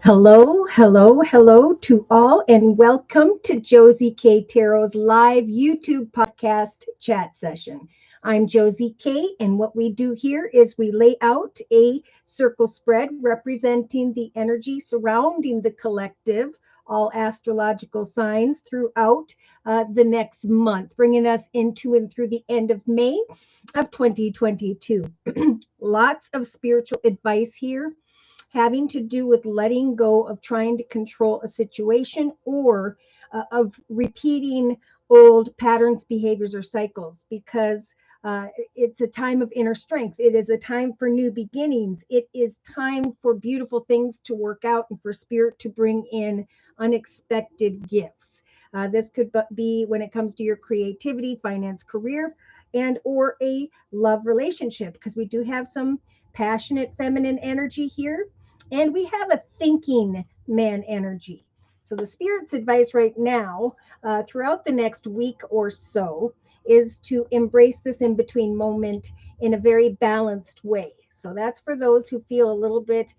Hello, hello, hello to all, and welcome to Josie K Tarot's live YouTube podcast chat session. I'm Josie K, and what we do here is we lay out a circle spread representing the energy surrounding the collective, all astrological signs throughout the next month, bringing us into and through the end of May of 2022. Lots of spiritual advice here having to do with letting go of trying to control a situation or of repeating old patterns, behaviors, or cycles because it's a time of inner strength. It is a time for new beginnings. It is time for beautiful things to work out and for spirit to bring in unexpected gifts. This could be when it comes to your creativity, finance, career, and or a love relationship, because we do have some passionate feminine energy here, and we have a thinking man energy. So the spirit's advice right now, throughout the next week or so, is to embrace this in between moment in a very balanced way. So that's for those who feel a little bit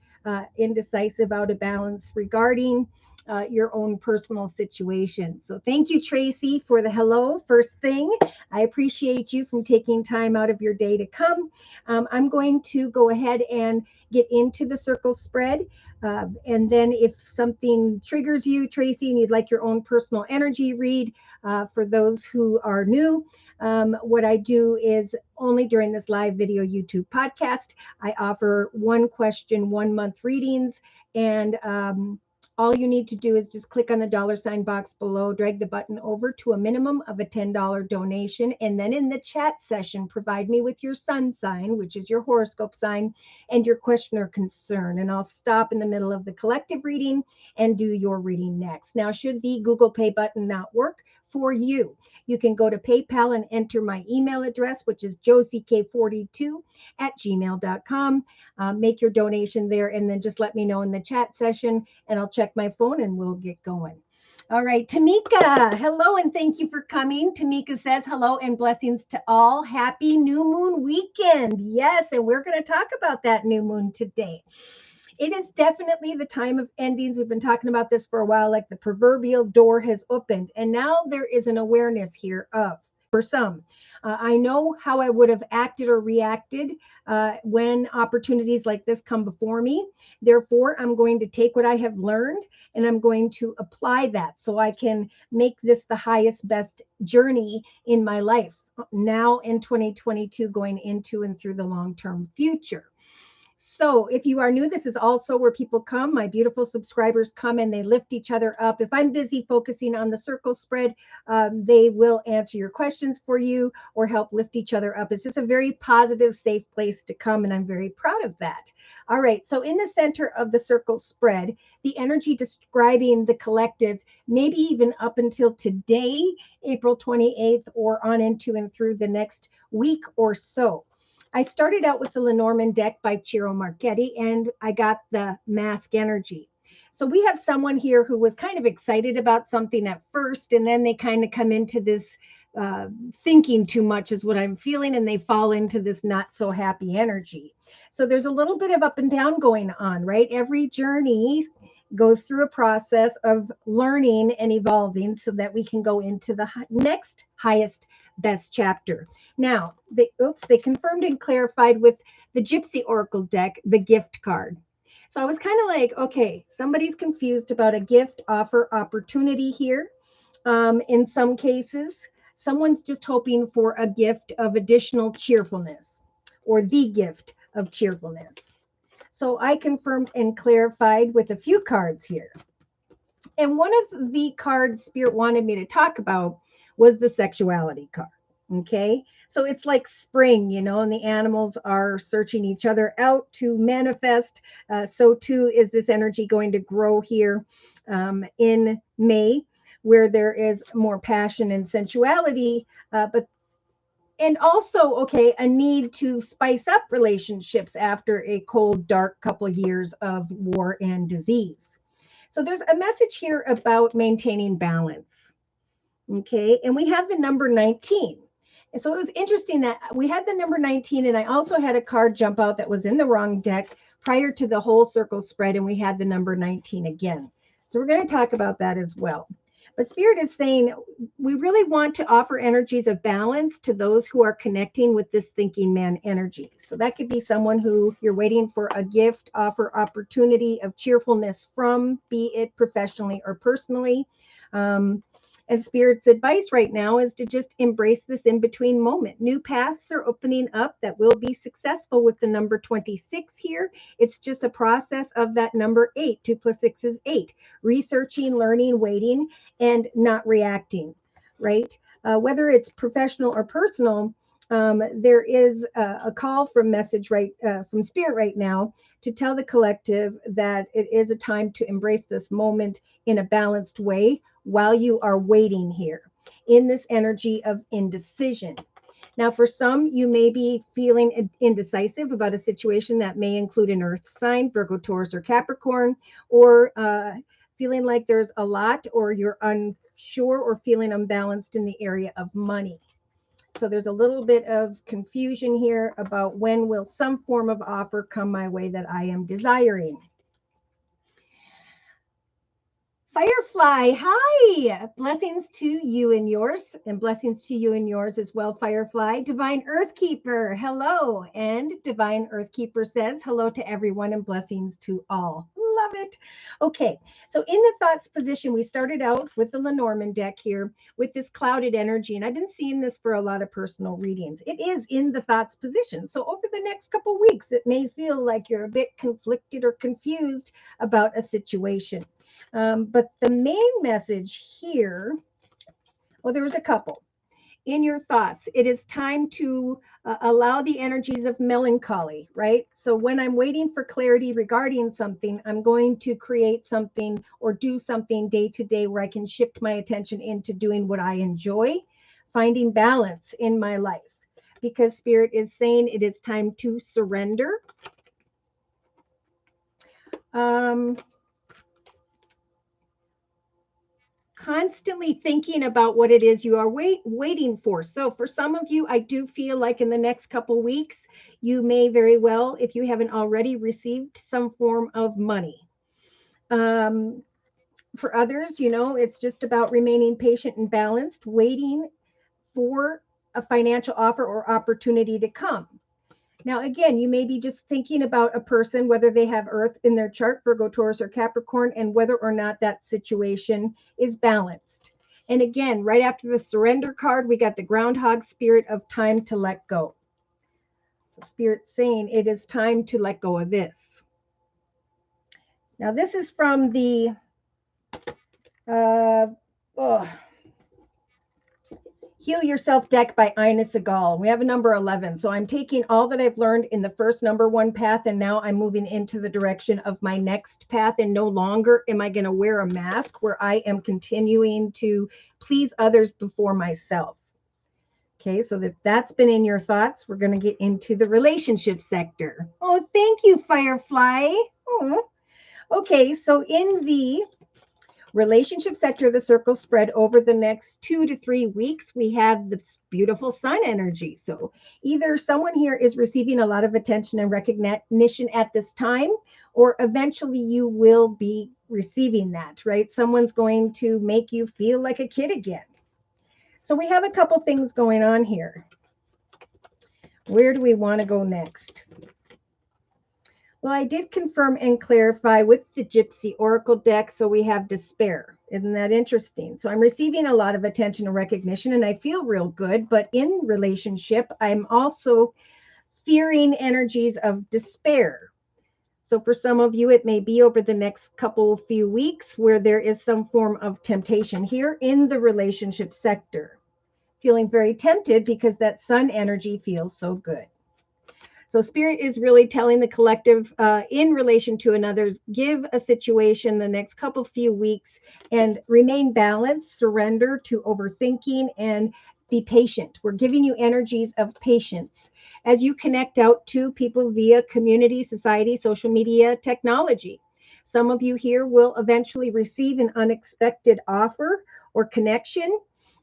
indecisive, out of balance regarding your own personal situation. So thank you, Tracy, for the hello first thing. I appreciate you from taking time out of your day to come. I'm going to go ahead and get into the circle spread. And then if something triggers you, Tracy, and you'd like your own personal energy read, for those who are new, what I do is only during this live video YouTube podcast, I offer one question, 1 month readings. And all you need to do is just click on the $ box below, drag the button over to a minimum of a $10 donation. And then in the chat session, provide me with your sun sign, which is your horoscope sign, and your question or concern. And I'll stop in the middle of the collective reading and do your reading next. Now, should the Google Pay button not work for you, you can go to PayPal and enter my email address, which is josiek42@gmail.com. Make your donation there, and then just let me know in the chat session, and I'll check my phone and we'll get going. All right, Tamika, hello and thank you for coming. Tamika says hello and blessings to all. Happy new moon weekend. Yes, and we're going to talk about that new moon today. It is definitely the time of endings. We've been talking about this for a while, like the proverbial door has opened, and now there is an awareness here of, for some, I know how I would have acted or reacted when opportunities like this come before me. Therefore, I'm going to take what I have learned and I'm going to apply that so I can make this the highest, best journey in my life now in 2022, going into and through the long-term future. So if you are new, this is also where people come. My beautiful subscribers come and they lift each other up. If I'm busy focusing on the circle spread, they will answer your questions for you or help lift each other up. It's just a very positive, safe place to come, and I'm very proud of that. All right, so in the center of the circle spread, the energy describing the collective, maybe even up until today, April 28th, or on into and through the next week or so. I started out with the Lenormand Deck by Ciro Marchetti, and I got the mask energy. So we have someone here who was kind of excited about something at first, and then they kind of come into this thinking too much is what I'm feeling, and they fall into this not so happy energy. So there's a little bit of up and down going on, right? Every journey goes through a process of learning and evolving so that we can go into the next highest best chapter. Now, they confirmed and clarified with the Gypsy Oracle deck, the gift card. So I was kind of like, okay, somebody's confused about a gift offer opportunity here. In some cases, someone's just hoping for a gift of additional cheerfulness or the gift of cheerfulness. So I confirmed and clarified with a few cards here. And one of the cards Spirit wanted me to talk about was the Sexuality card. Okay. So it's like spring, and the animals are searching each other out to manifest. So too is this energy going to grow here in May, where there is more passion and sensuality, and also, okay, a need to spice up relationships after a cold, dark couple of years of war and disease. So there's a message here about maintaining balance. Okay, and we have the number 19. And so it was interesting that we had the number 19, and I also had a card jump out that was in the wrong deck, prior to the whole circle spread, and we had the number 19 again. So we're going to talk about that as well. But Spirit is saying we really want to offer energies of balance to those who are connecting with this thinking man energy. So that could be someone who you're waiting for a gift, offer, opportunity of cheerfulness from, be it professionally or personally. And Spirit's advice right now is to just embrace this in-between moment. New paths are opening up that will be successful with the number 26 here. It's just a process of that number 8. 2 plus 6 is 8. Researching, learning, waiting, and not reacting, right? Whether it's professional or personal, there is a call from from Spirit right now to tell the collective that it is a time to embrace this moment in a balanced way while you are waiting here in this energy of indecision. Now, for some, you may be feeling indecisive about a situation that may include an earth sign, Virgo, Taurus, or Capricorn, or feeling like there's a lot, or you're unsure or feeling unbalanced in the area of money. So there's a little bit of confusion here about when will some form of offer come my way that I am desiring. Firefly, hi! Blessings to you and yours, and blessings to you and yours as well, Firefly. Divine Earthkeeper, hello. And Divine Earthkeeper says hello to everyone and blessings to all. Love it. Okay, so in the thoughts position, we started out with the Lenormand deck here with this clouded energy, and I've been seeing this for a lot of personal readings. It is in the thoughts position, so over the next couple weeks, it may feel like you're a bit conflicted or confused about a situation. But the main message here, well, there was a couple. In your thoughts, it is time to allow the energies of melancholy, right? So when I'm waiting for clarity regarding something, I'm going to create something or do something day to day where I can shift my attention into doing what I enjoy, finding balance in my life. Because Spirit is saying it is time to surrender. Constantly thinking about what it is you are waiting for. So for some of you, I do feel like in the next couple weeks, you may very well, if you haven't already, received some form of money. For others, it's just about remaining patient and balanced, waiting for a financial offer or opportunity to come. Now, again, you may be just thinking about a person, whether they have Earth in their chart, Virgo, Taurus, or Capricorn, and whether or not that situation is balanced. And again, right after the surrender card, we got the groundhog spirit of time to let go. So Spirit's saying it is time to let go of this. Now, this is from the Heal Yourself deck by Ina Segal. We have a number 11. So I'm taking all that I've learned in the first number 1 path, and now I'm moving into the direction of my next path. And no longer am I going to wear a mask where I am continuing to please others before myself. Okay, so if that's been in your thoughts, we're going to get into the relationship sector. Oh, thank you, Firefly. Oh. Okay, so in the relationship sector, the circle spread over the next 2 to 3 weeks, we have this beautiful sun energy. So either someone here is receiving a lot of attention and recognition at this time, or eventually you will be receiving that, right? Someone's going to make you feel like a kid again. So we have a couple things going on here. Where do we want to go next? Well, I did confirm and clarify with the Gypsy Oracle deck, so we have despair. Isn't that interesting? So I'm receiving a lot of attention and recognition, and I feel real good, but in relationship, I'm also fearing energies of despair. So for some of you, it may be over the next few weeks where there is some form of temptation here in the relationship sector. Feeling very tempted because that sun energy feels so good. So Spirit is really telling the collective in relation to another's, give a situation the next few weeks and remain balanced, surrender to overthinking, and be patient. We're giving you energies of patience as you connect out to people via community, society, social media, technology. Some of you here will eventually receive an unexpected offer or connection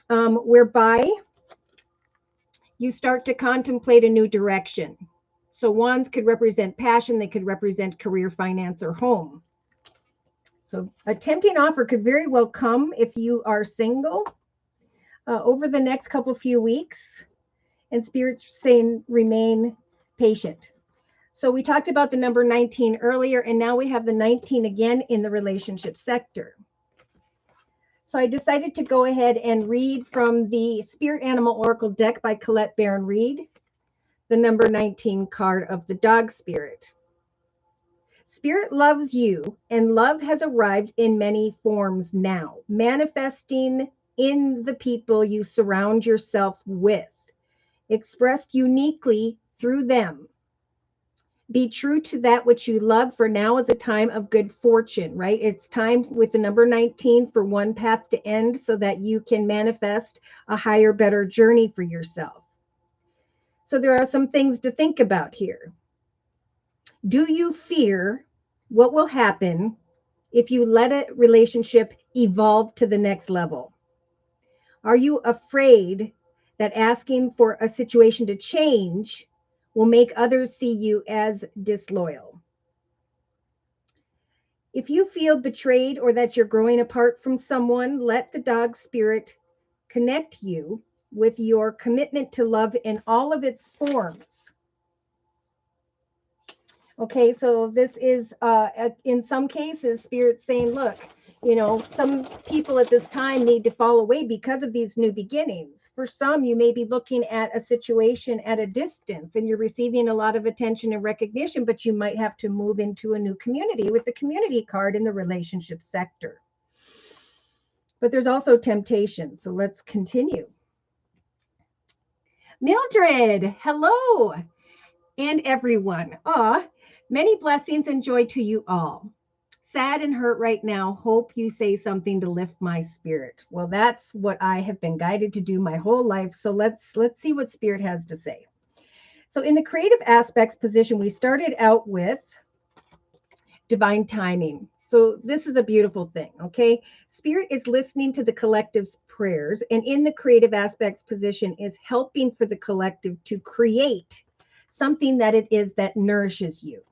whereby you start to contemplate a new direction. So wands could represent passion. They could represent career, finance, or home. So a tempting offer could very well come if you are single over the next few weeks. And Spirit's saying remain patient. So we talked about the number 19 earlier, and now we have the 19 again in the relationship sector. So I decided to go ahead and read from the Spirit Animal Oracle deck by Colette Baron Reed, the number 19 card of the dog spirit. Spirit loves you, and love has arrived in many forms now, manifesting in the people you surround yourself with, expressed uniquely through them. Be true to that which you love, for now is a time of good fortune, right? It's time with the number 19 for one path to end so that you can manifest a higher, better journey for yourself. So there are some things to think about here. Do you fear what will happen if you let a relationship evolve to the next level? Are you afraid that asking for a situation to change will make others see you as disloyal? If you feel betrayed or that you're growing apart from someone, let the dog spirit connect you with your commitment to love in all of its forms. Okay, so this is in some cases, Spirit saying, look, some people at this time need to fall away because of these new beginnings. For some, you may be looking at a situation at a distance and you're receiving a lot of attention and recognition, but you might have to move into a new community with the community card in the relationship sector. But there's also temptation. So let's continue. Mildred, hello, and everyone. Many blessings and joy to you all. Sad and hurt right now. Hope you say something to lift my spirit. Well, that's what I have been guided to do my whole life. So let's see what Spirit has to say. So in the creative aspects position, we started out with divine timing. So this is a beautiful thing, okay? Spirit is listening to the collective's prayers, and in the creative aspects position is helping for the collective to create something that it is that nourishes you.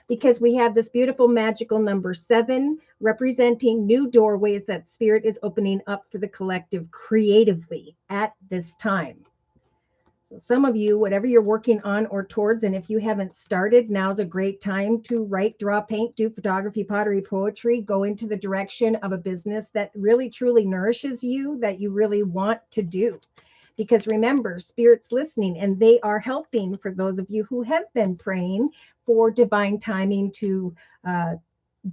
Because we have this beautiful magical number 7 representing new doorways that Spirit is opening up for the collective creatively at this time. So some of you, whatever you're working on or towards, and if you haven't started, now's a great time to write, draw, paint, do photography, pottery, poetry, go into the direction of a business that really truly nourishes you, that you really want to do. Because remember, Spirit's listening, and they are helping for those of you who have been praying for divine timing to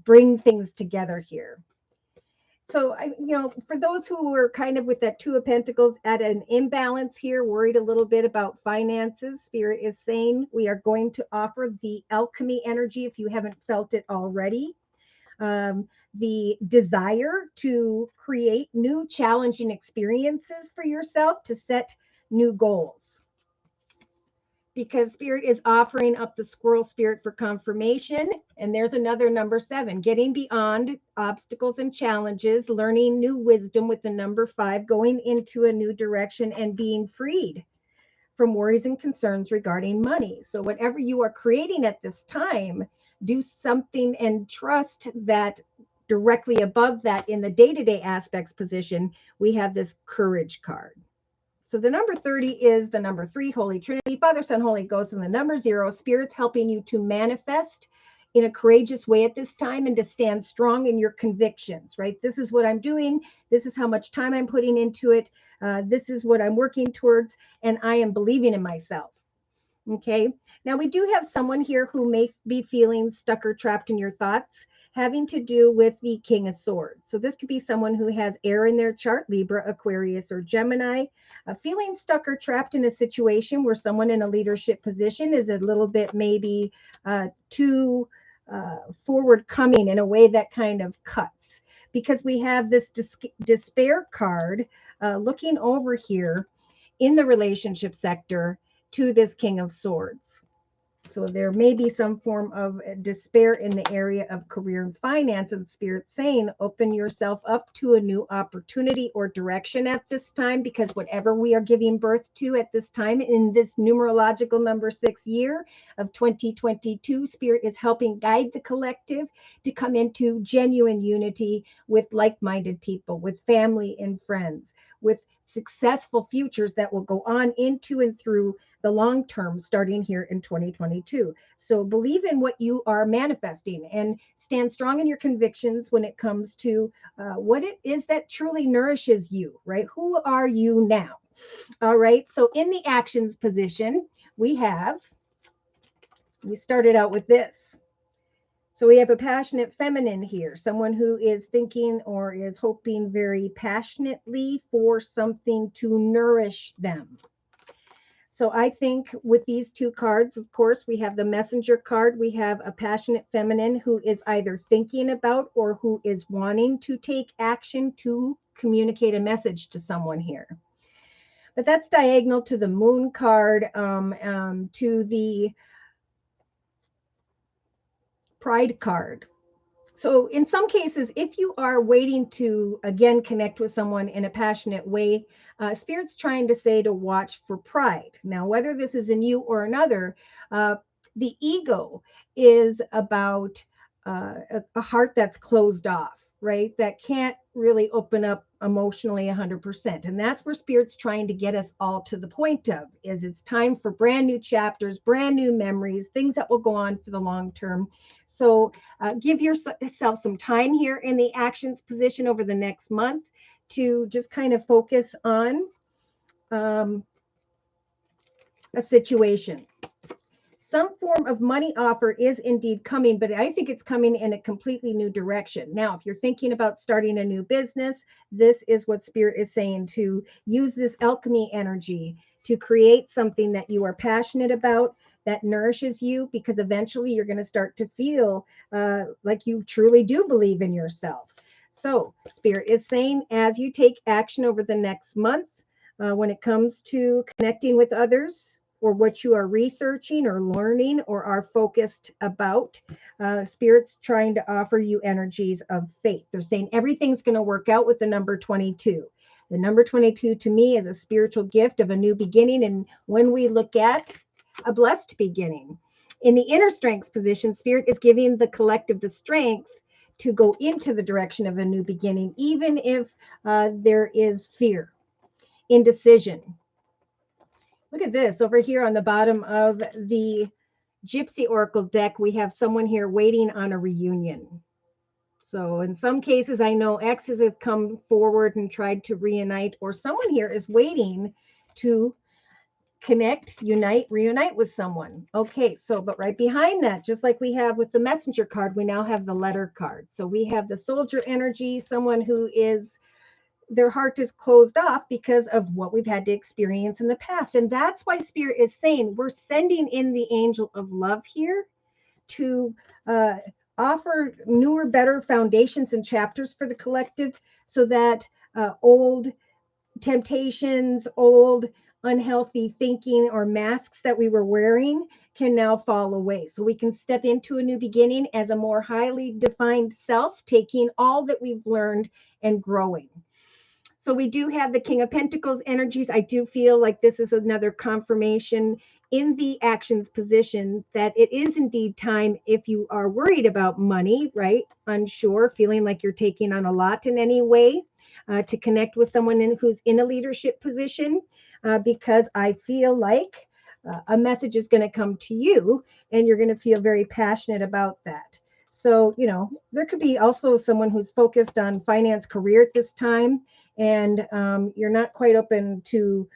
bring things together here. So, for those who were kind of with that 2 of Pentacles at an imbalance here, worried a little bit about finances, Spirit is saying we are going to offer the alchemy energy if you haven't felt it already. The desire to create new challenging experiences for yourself, to set new goals. Because Spirit is offering up the squirrel spirit for confirmation. And there's another number 7, getting beyond obstacles and challenges, learning new wisdom with the number 5, going into a new direction and being freed from worries and concerns regarding money. So whatever you are creating at this time, do something and trust that directly above that in the day-to-day aspects position, we have this courage card. So the number 30 is the number 3, Holy Trinity, Father, Son, Holy Ghost, and the number 0, Spirit's helping you to manifest in a courageous way at this time and to stand strong in your convictions, right? This is what I'm doing. This is how much time I'm putting into it. This is what I'm working towards, and I am believing in myself. Okay. Now we do have someone here who may be feeling stuck or trapped in your thoughts, having to do with the King of Swords. So this could be someone who has air in their chart, Libra, Aquarius, or Gemini, feeling stuck or trapped in a situation where someone in a leadership position is a little bit maybe too forward coming in a way that kind of cuts. Because we have this despair card looking over here in the relationship sector to this King of Swords. So there may be some form of despair in the area of career and finance, and Spirit's saying open yourself up to a new opportunity or direction at this time, because whatever we are giving birth to at this time in this numerological number 6 year of 2022, Spirit is helping guide the collective to come into genuine unity with like-minded people, with family and friends, with successful futures that will go on into and through the long term starting here in 2022. So believe in what you are manifesting and stand strong in your convictions when it comes to what it is that truly nourishes you, right? Who are you now? All right. So in the actions position, we started out with this. So we have a passionate feminine here, someone who is thinking or is hoping very passionately for something to nourish them. So I think with these two cards, of course, we have the messenger card. We have a passionate feminine who is either thinking about or who is wanting to take action to communicate a message to someone here. But that's diagonal to the moon card, to the pride card. So in some cases, if you are waiting to, again, connect with someone in a passionate way, Spirit's trying to say to watch for pride. Now, whether this is in you or another, the ego is about a heart that's closed off, right? That can't really open up emotionally 100%. And that's where Spirit's trying to get us all to the point of, is it's time for brand new chapters, brand new memories, things that will go on for the long term. So give yourself some time here in the actions position over the next month to just kind of focus on a situation. Some form of money offer is indeed coming, but I think it's coming in a completely new direction. Now, if you're thinking about starting a new business, this is what Spirit is saying, to use this alchemy energy to create something that you are passionate about, that nourishes you, because eventually you're going to start to feel like you truly do believe in yourself. So Spirit is saying, as you take action over the next month, when it comes to connecting with others, or what you are researching or learning or are focused about, Spirit's trying to offer you energies of faith. They're saying everything's going to work out with the number 22. The number 22 to me is a spiritual gift of a new beginning. And when we look at a blessed beginning, in the inner strengths position, Spirit is giving the collective the strength to go into the direction of a new beginning, even if there is fear, indecision. Look at this over here on the bottom of the Gypsy Oracle deck. We have someone here waiting on a reunion. So in some cases, I know exes have come forward and tried to reunite, or someone here is waiting to connect, unite, reunite with someone. Okay, so but right behind that, just like we have with the messenger card, we now have the letter card. So we have the soldier energy, someone who is, their heart is closed off because of what we've had to experience in the past. And that's why Spirit is saying we're sending in the angel of love here to offer newer, better foundations and chapters for the collective, so that old temptations, old unhealthy thinking or masks that we were wearing can now fall away. So we can step into a new beginning as a more highly defined self, taking all that we've learned and growing. So we do have the King of Pentacles energies. I do feel like this is another confirmation in the actions position that it is indeed time, if you are worried about money, right? Unsure, feeling like you're taking on a lot in any way, to connect with someone who's in a leadership position, because I feel like a message is going to come to you and you're going to feel very passionate about that. So, you know, there could be also someone who's focused on finance, career at this time, and you're not quite open to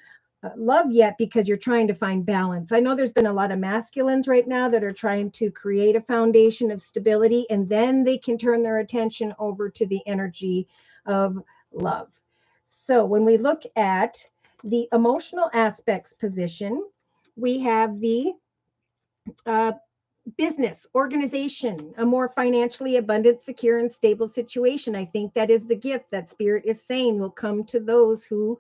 love yet because you're trying to find balance. I know there's been a lot of masculines right now that are trying to create a foundation of stability, and then they can turn their attention over to the energy of love. So when we look at the emotional aspects position, we have the business, organization, a more financially abundant, secure, and stable situation. I think that is the gift that Spirit is saying will come to those who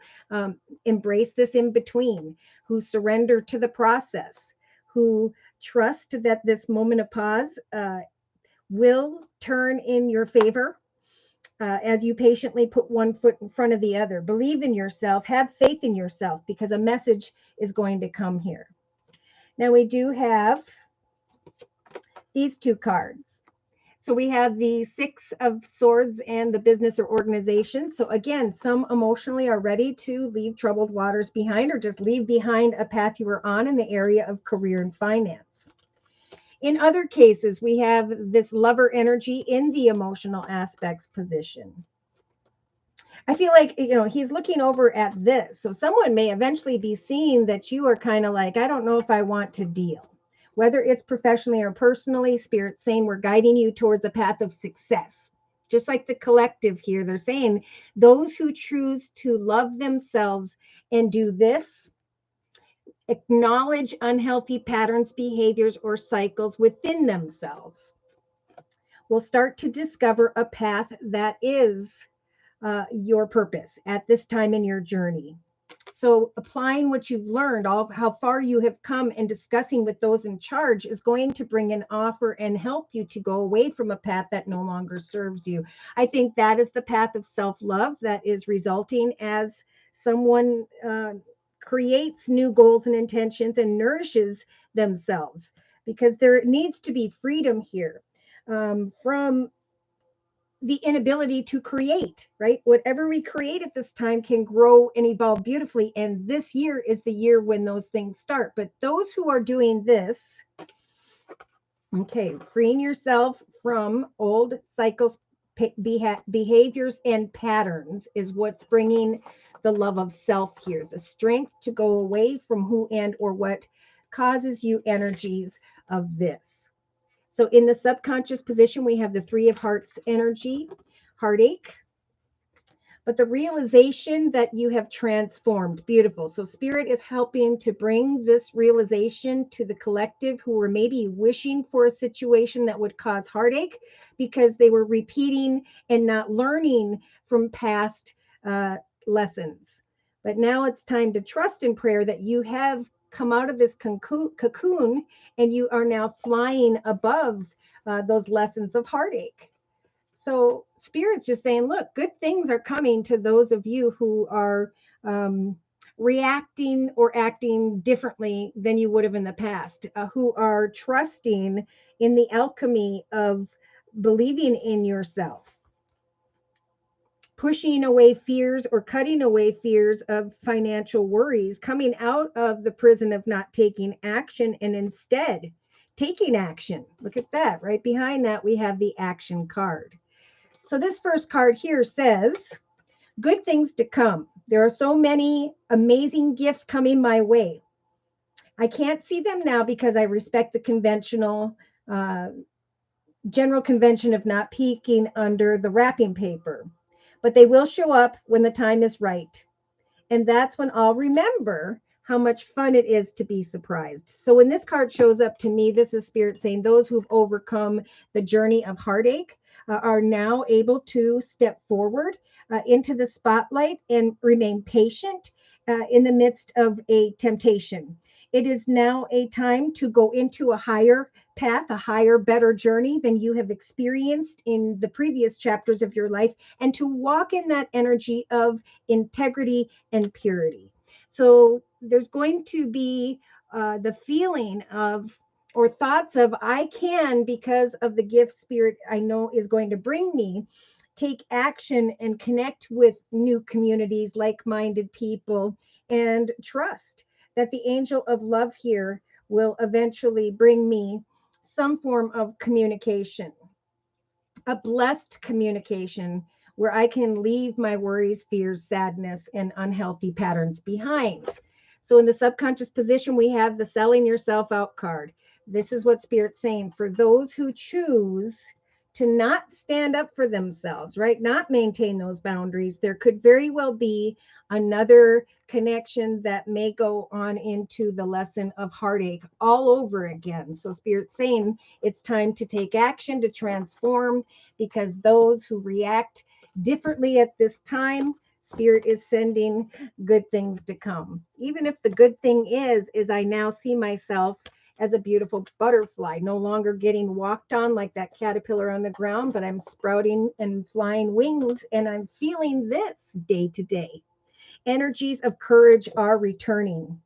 embrace this in between, who surrender to the process, who Trust that this moment of pause will turn in your favor as you patiently put one foot in front of the other. Believe in yourself, have faith in yourself, because a message is going to come here. Now, we do have these two cards. So we have the Six of Swords and the business or organization. So again, some emotionally are ready to leave troubled waters behind, or just leave behind a path you were on in the area of career and finance. In other cases, we have this lover energy in the emotional aspects position. I feel like, he's looking over at this. So someone may eventually be seeing that you are kind of like, I don't know if I want to deal. Whether it's professionally or personally, Spirit's saying we're guiding you towards a path of success. Just like the collective here, they're saying those who choose to love themselves and do this, acknowledge unhealthy patterns, behaviors, or cycles within themselves, will start to discover a path that is your purpose at this time in your journey. So applying what you've learned, all of how far you have come, and discussing with those in charge is going to bring an offer and help you to go away from a path that no longer serves you. I think that is the path of self-love that is resulting as someone creates new goals and intentions and nourishes themselves, because there needs to be freedom here from the inability to create, right? Whatever we create at this time can grow and evolve beautifully. And this year is the year when those things start. But those who are doing this, okay, freeing yourself from old cycles, behaviors, and patterns is what's bringing the love of self here, the strength to go away from who and or what causes you energies of this. So in the subconscious position, we have the Three of Hearts energy, heartache, but the realization that you have transformed. Beautiful. So Spirit is helping to bring this realization to the collective who were maybe wishing for a situation that would cause heartache because they were repeating and not learning from past lessons. But now it's time to trust in prayer that you have come out of this cocoon and you are now flying above those lessons of heartache. So Spirit's just saying, look, good things are coming to those of you who are reacting or acting differently than you would have in the past, who are trusting in the alchemy of believing in yourself, pushing away fears or cutting away fears of financial worries, coming out of the prison of not taking action and instead taking action. Look at that. Right behind that, we have the action card. So this first card here says, good things to come. There are so many amazing gifts coming my way. I can't see them now because I respect the conventional, general convention of not peeking under the wrapping paper. But they will show up when the time is right. And that's when I'll remember how much fun it is to be surprised. So when this card shows up to me, this is Spirit saying those who've overcome the journey of heartache are now able to step forward into the spotlight and remain patient in the midst of a temptation. It is now a time to go into a higher path, a higher, better journey than you have experienced in the previous chapters of your life, and to walk in that energy of integrity and purity. So there's going to be the feeling of, or thoughts of, I can, because of the gift Spirit I know is going to bring me, take action and connect with new communities, like-minded people, and trust that the angel of love here will eventually bring me some form of communication, a blessed communication where I can leave my worries, fears, sadness, and unhealthy patterns behind. So in the subconscious position, we have the selling yourself out card. This is what Spirit's saying for those who choose to not stand up for themselves, right? Not maintain those boundaries. There could very well be another connection that may go on into the lesson of heartache all over again. So Spirit's saying it's time to take action, to transform, because those who react differently at this time, Spirit is sending good things to come. Even if the good thing is I now see myself as a beautiful butterfly, no longer getting walked on like that caterpillar on the ground, but I'm sprouting and flying wings, and I'm feeling this day to day. Energies of courage are returning.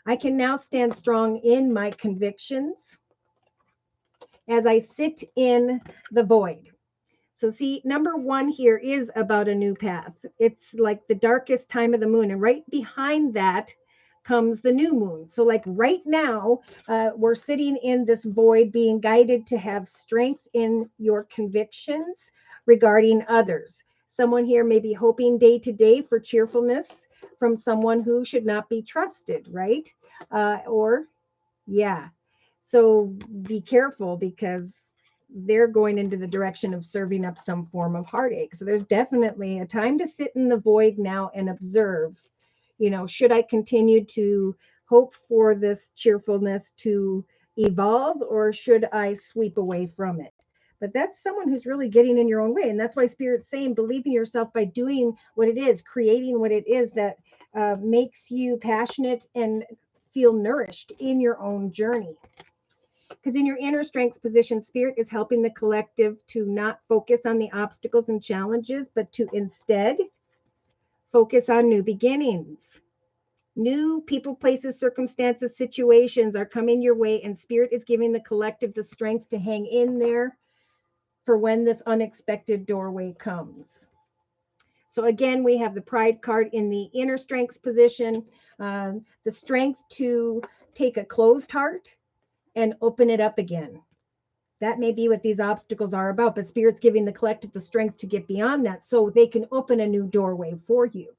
I can now stand strong in my convictions as I sit in the void. So, see, number one here is about a new path. It's like the darkest time of the moon. And right behind that comes the new moon. So, like right now, we're sitting in this void, being guided to have strength in your convictions regarding others. Someone here may be hoping day to day for cheerfulness from someone who should not be trusted, right? Yeah. So be careful because they're going into the direction of serving up some form of heartache. So there's definitely a time to sit in the void now and observe, should I continue to hope for this cheerfulness to evolve, or should I sweep away from it? But that's someone who's really getting in your own way. And that's why Spirit's saying, believe in yourself by doing what it is, creating what it is that makes you passionate and feel nourished in your own journey. Because in your inner strengths position, Spirit is helping the collective to not focus on the obstacles and challenges, but to instead focus on new beginnings. New people, places, circumstances, situations are coming your way, and Spirit is giving the collective the strength to hang in there for when this unexpected doorway comes. So again, we have the Pride card in the inner strengths position, the strength to take a closed heart and open it up again. That may be what these obstacles are about, but Spirit's giving the collective the strength to get beyond that so they can open a new doorway for you.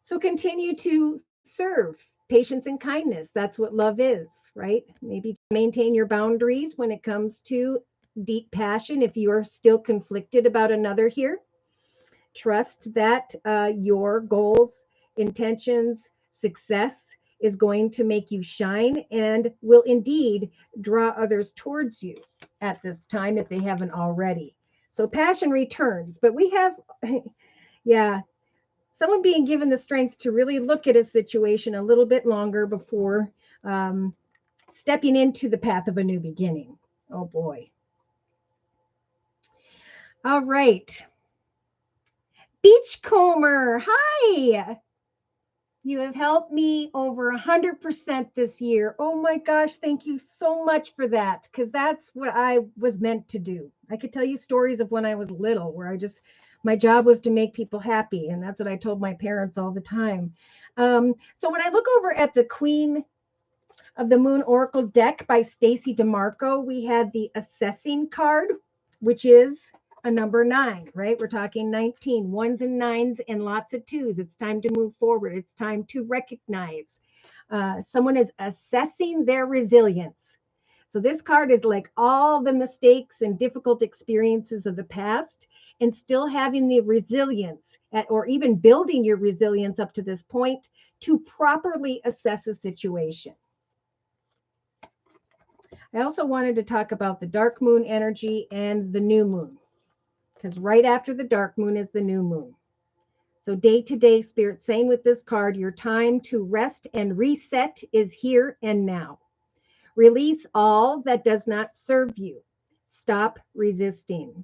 So continue to serve patience and kindness. That's what love is, right? Maybe maintain your boundaries when it comes to deep passion if you are still conflicted about another here. Trust that your goals, intentions, success is going to make you shine and will indeed draw others towards you at this time if they haven't already. So passion returns, but we have, yeah, someone being given the strength to really look at a situation a little bit longer before stepping into the path of a new beginning. Oh boy. All right. Beachcomber, hi. You have helped me over 100% this year. Oh my gosh, thank you so much for that, because that's what I was meant to do. I could tell you stories of when I was little where my job was to make people happy. And that's what I told my parents all the time. So when I look over at the Queen of the Moon Oracle deck by Stacy DeMarco, we had the Assessing card, which is a number 9, right? We're talking 19, ones and nines and lots of twos. It's time to move forward. It's time to recognize. Someone is assessing their resilience. So this card is like all the mistakes and difficult experiences of the past and still having the resilience or even building your resilience up to this point to properly assess a situation. I also wanted to talk about the dark moon energy and the new moon, because right after the dark moon is the new moon. So day to day, Spirit saying with this card, your time to rest and reset is here and now. Release all that does not serve you. Stop resisting.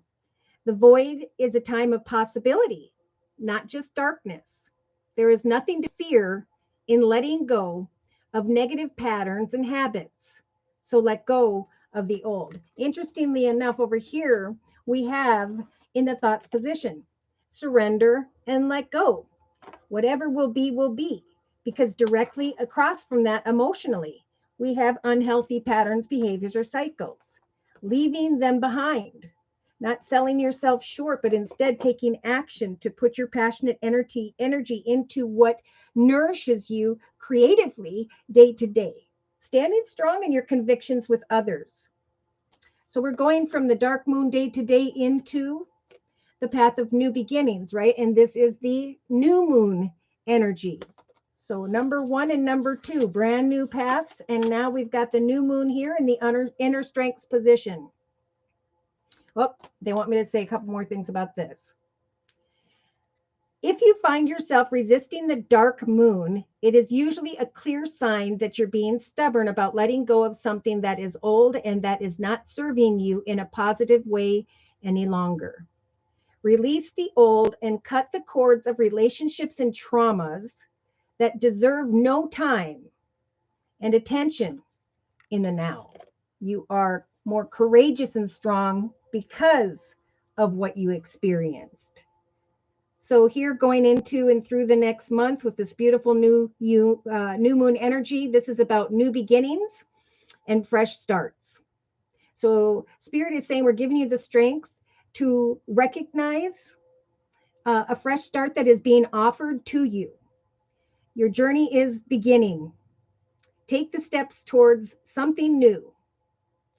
The void is a time of possibility, not just darkness. There is nothing to fear in letting go of negative patterns and habits. So let go of the old. Interestingly enough, over here, we have in the thoughts position, surrender and let go. Whatever will be, because directly across from that emotionally, we have unhealthy patterns, behaviors, or cycles, leaving them behind. Not selling yourself short, but instead taking action to put your passionate energy into what nourishes you creatively day to day. Standing strong in your convictions with others. So we're going from the dark moon day to day into the path of new beginnings, right? And this is the new moon energy. So number 1 and number 2, brand new paths. And now we've got the new moon here in the inner strengths position. Oh, they want me to say a couple more things about this. If you find yourself resisting the dark moon, it is usually a clear sign that you're being stubborn about letting go of something that is old and that is not serving you in a positive way any longer. Release the old and cut the cords of relationships and traumas that deserve no time and attention in the now. You are more courageous and strong because of what you experienced. So here going into and through the next month with this beautiful new moon energy, this is about new beginnings and fresh starts. So Spirit is saying we're giving you the strength to recognize a fresh start that is being offered to you. Your journey is beginning. Take the steps towards something new.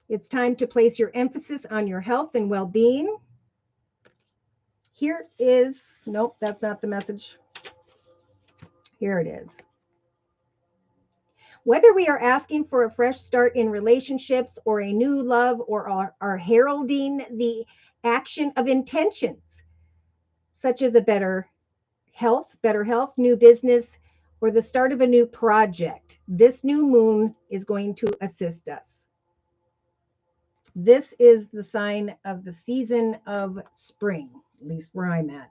It's time to place your emphasis on your health and well-being. Here is, nope, that's not the message. Here it is. Whether we are asking for a fresh start in relationships or a new love or are heralding the action of intentions, such as a better health, new business, or the start of a new project, this new moon is going to assist us. This is the sign of the season of spring, at least where I'm at.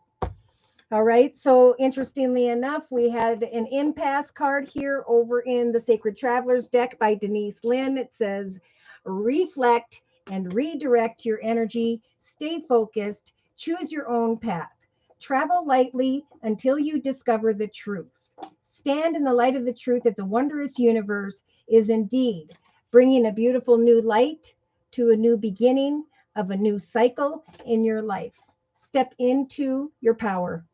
All right, so interestingly enough, we had an impasse card here over in the Sacred Travelers deck by Denise Lynn. It says, reflect and redirect your energy, stay focused, choose your own path. Travel lightly until you discover the truth. Stand in the light of the truth that the wondrous universe is indeed bringing a beautiful new light to a new beginning of a new cycle in your life. Step into your power.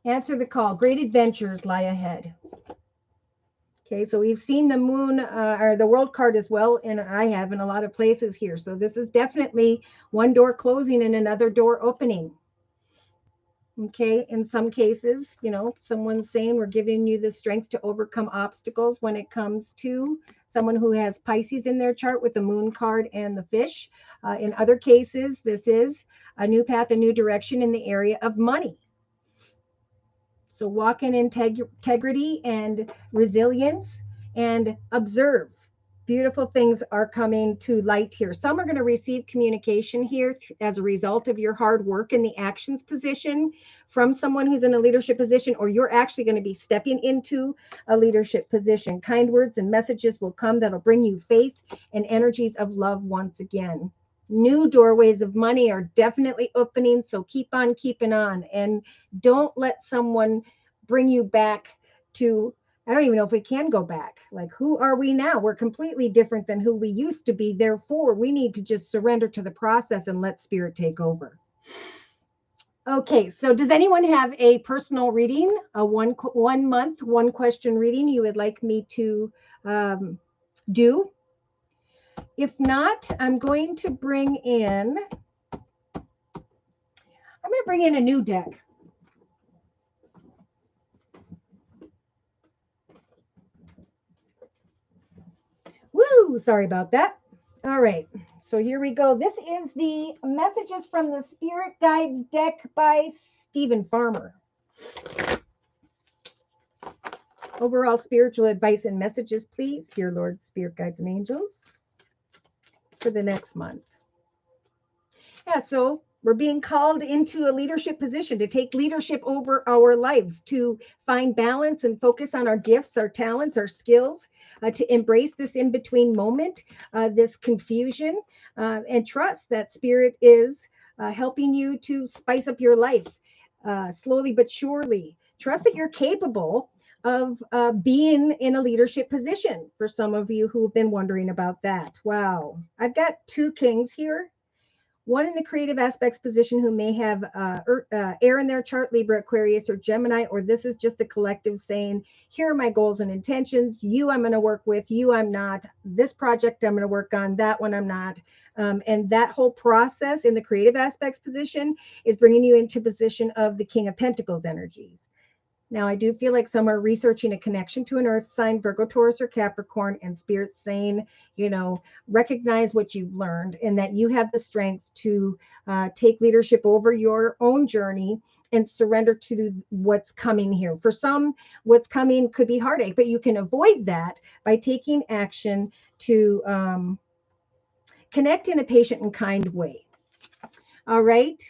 Answer the call. Great adventures lie ahead. Okay, so we've seen the moon or the world card as well, and I have in a lot of places here. So this is definitely one door closing and another door opening. Okay, in some cases, you know, someone's saying we're giving you the strength to overcome obstacles when it comes to someone who has Pisces in their chart with the moon card and the fish. In other cases, this is a new path, a new direction in the area of money. So walk in integrity and resilience and observe. Beautiful things are coming to light here. Some are going to receive communication here as a result of your hard work in the actions position from someone who's in a leadership position, or you're actually going to be stepping into a leadership position. Kind words and messages will come that'll bring you faith and energies of love once again. New doorways of money are definitely opening, so keep on keeping on, and don't let someone bring you back to, I don't even know if we can go back. Like, who are we now? We're completely different than who we used to be. Therefore, we need to just surrender to the process and let spirit take over. Okay, so does anyone have a personal reading, a one month, one question reading you would like me to do? If not, I'm going to bring in a new deck. Woo, sorry about that. All right, so here we go. This is the Messages from the Spirit Guides deck by Stephen Farmer. Overall spiritual advice and messages, please, dear Lord, Spirit Guides and Angels, for the next month. Yeah, so we're being called into a leadership position to take leadership over our lives, to find balance and focus on our gifts, our talents, our skills, to embrace this in-between moment, this confusion, and trust that spirit is helping you to spice up your life slowly but surely. Trust that you're capable of being in a leadership position. For some of you who have been wondering about that. Wow. I've got two kings here. One in the creative aspects position who may have air in their chart, Libra, Aquarius, or Gemini, or this is just the collective saying, here are my goals and intentions. You I'm going to work with, you I'm not. This project I'm going to work on, that one I'm not. And that whole process in the creative aspects position is bringing you into position of the King of Pentacles energies. Now, I do feel like some are researching a connection to an earth sign, Virgo, Taurus, or Capricorn, and Spirit saying, recognize what you've learned and that you have the strength to take leadership over your own journey and surrender to what's coming here. For some, what's coming could be heartache, but you can avoid that by taking action to connect in a patient and kind way. All right.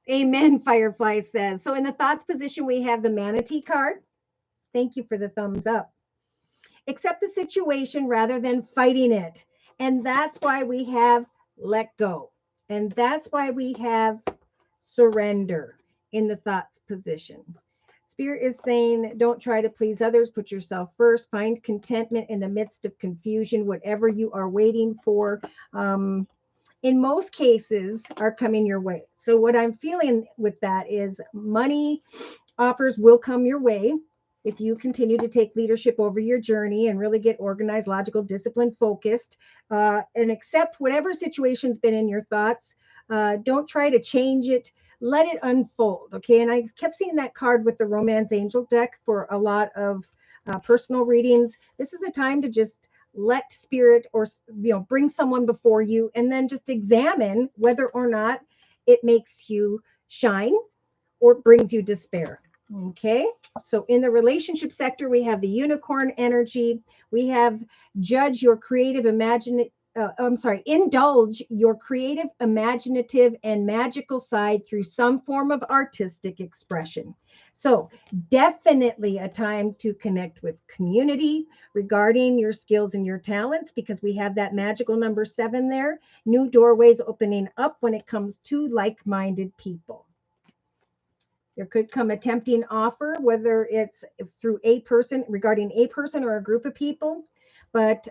Amen, Firefly says. So in the thoughts position, we have the manatee card. Thank you for the thumbs up. Accept the situation rather than fighting it. And that's why we have let go. And that's why we have surrender in the thoughts position. Spirit is saying, don't try to please others. Put yourself first. Find contentment in the midst of confusion, whatever you are waiting for. In most cases are coming your way. So what I'm feeling with that is money offers will come your way if you continue to take leadership over your journey and really get organized, logical, disciplined, focused, and accept whatever situation's been in your thoughts. Don't try to change it. Let it unfold. Okay. And I kept seeing that card with the Romance Angel deck for a lot of personal readings. This is a time to just let spirit or bring someone before you and then just examine whether or not it makes you shine or brings you despair. Okay, so in the relationship sector, we have the unicorn energy. We have judge your creative indulge your creative, imaginative, and magical side through some form of artistic expression. So definitely a time to connect with community regarding your skills and your talents, because we have that magical number 7 there. New doorways opening up when it comes to like-minded people. There could come a tempting offer, whether it's through a person, regarding a person or a group of people. But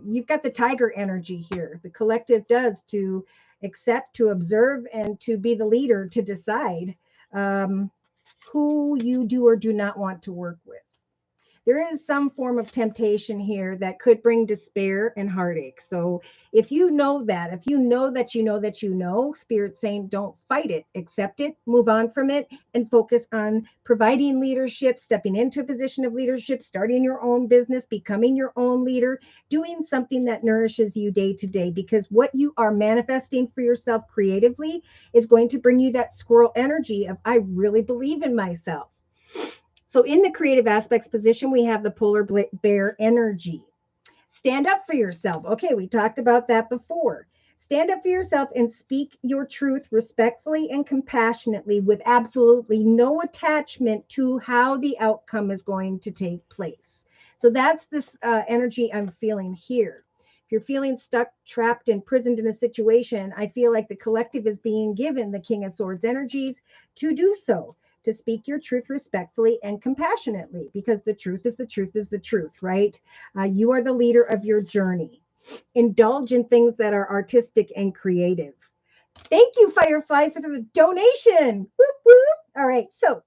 you've got the tiger energy here. The collective does to accept, to observe, and to be the leader to decide who you do or do not want to work with. There is some form of temptation here that could bring despair and heartache. So if you know that, Spirit's saying don't fight it, accept it, move on from it, and focus on providing leadership, stepping into a position of leadership, starting your own business, becoming your own leader, doing something that nourishes you day to day, because what you are manifesting for yourself creatively is going to bring you that squirrel energy of, I really believe in myself. So in the creative aspects position, we have the polar bear energy. Stand up for yourself. Okay, we talked about that before. Stand up for yourself and speak your truth respectfully and compassionately with absolutely no attachment to how the outcome is going to take place. So that's this energy I'm feeling here. If you're feeling stuck, trapped, imprisoned in a situation, I feel like the collective is being given the King of Swords energies to do so, to speak your truth respectfully and compassionately, because the truth is the truth is the truth, right? You are the leader of your journey. Indulge in things that are artistic and creative. Thank you, Firefly, for the donation. Whoop, whoop. All right, so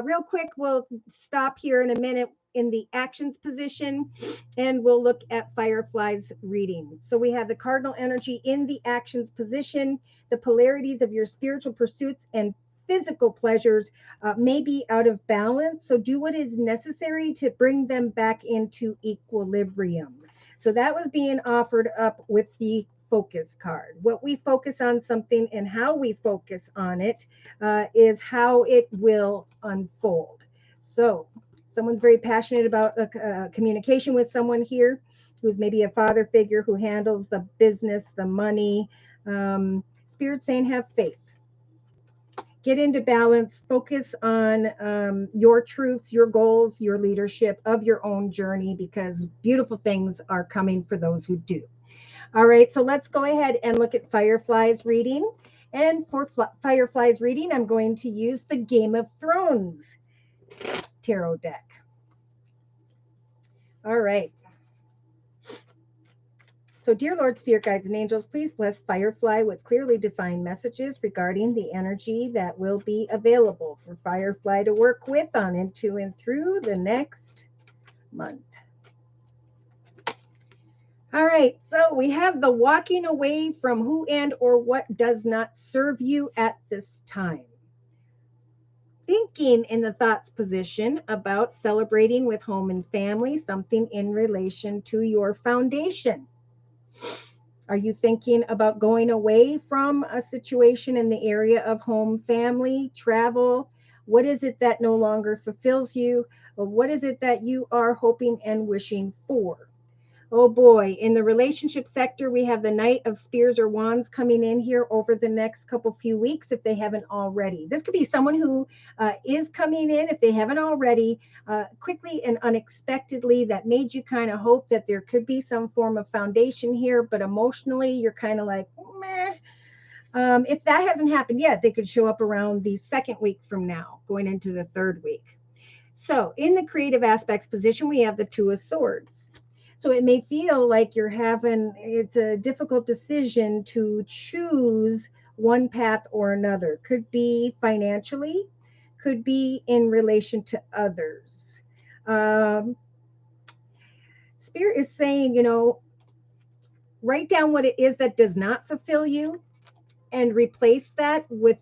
real quick, we'll stop here in a minute in the actions position, and we'll look at Firefly's reading. So we have the cardinal energy in the actions position, the polarities of your spiritual pursuits and physical pleasures may be out of balance. So do what is necessary to bring them back into equilibrium. So that was being offered up with the focus card. What we focus on something and how we focus on it is how it will unfold. So someone's very passionate about communication with someone here who's maybe a father figure who handles the business, the money. Spirit saying have faith. Get into balance, focus on your truths, your goals, your leadership of your own journey, because beautiful things are coming for those who do. All right, so let's go ahead and look at Firefly's reading. And for Firefly's reading, I'm going to use the Game of Thrones tarot deck. All right. So, dear Lord, Spirit Guides, and Angels, please bless Firefly with clearly defined messages regarding the energy that will be available for Firefly to work with on into and through the next month. All right, so we have the walking away from who and or what does not serve you at this time. thinking in the thoughts position about celebrating with home and family, something in relation to your foundation. Are you thinking about going away from a situation in the area of home, family, travel? What is it that no longer fulfills you? Or what is it that you are hoping and wishing for? Oh boy, in the relationship sector, we have the Knight of Spears or Wands coming in here over the next couple few weeks if they haven't already. This could be someone who is coming in, if they haven't already, quickly and unexpectedly, that made you kind of hope that there could be some form of foundation here, but emotionally, you're kind of like, meh. If that hasn't happened yet, they could show up around the second week from now, going into the third week. So in the creative aspects position, we have the Two of Swords. So it may feel like it's a difficult decision to choose one path or another. Could be financially, could be in relation to others. Spirit is saying, write down what it is that does not fulfill you and replace that with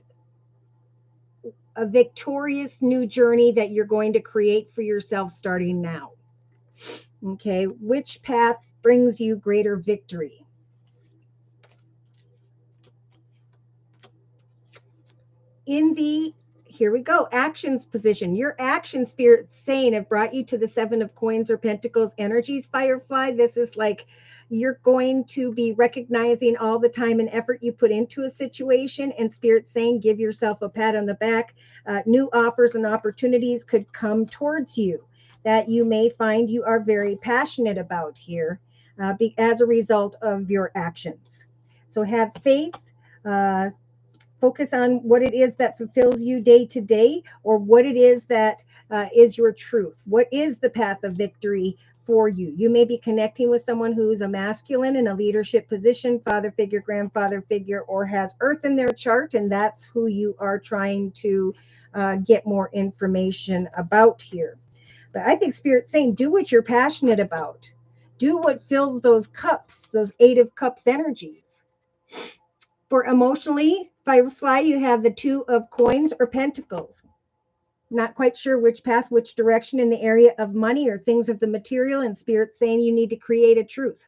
a victorious new journey that you're going to create for yourself starting now. Okay, which path brings you greater victory? Here we go, actions position. Your action, Spirit saying, have brought you to the Seven of Coins or Pentacles energies, Firefly. This is like you're going to be recognizing all the time and effort you put into a situation, and Spirit saying, give yourself a pat on the back. New offers and opportunities could come towards you that you may find you are very passionate about here as a result of your actions. So have faith. Focus on what it is that fulfills you day to day, or what it is that is your truth. What is the path of victory for you? You may be connecting with someone who's a masculine in a leadership position, father figure, grandfather figure, or has earth in their chart, and that's who you are trying to get more information about here. But I think Spirit's saying, do what you're passionate about. Do what fills those cups, those Eight of Cups energies. For emotionally, Firefly, you have the Two of Coins or Pentacles. Not quite sure which path, which direction in the area of money or things of the material, and Spirit saying you need to create a truth.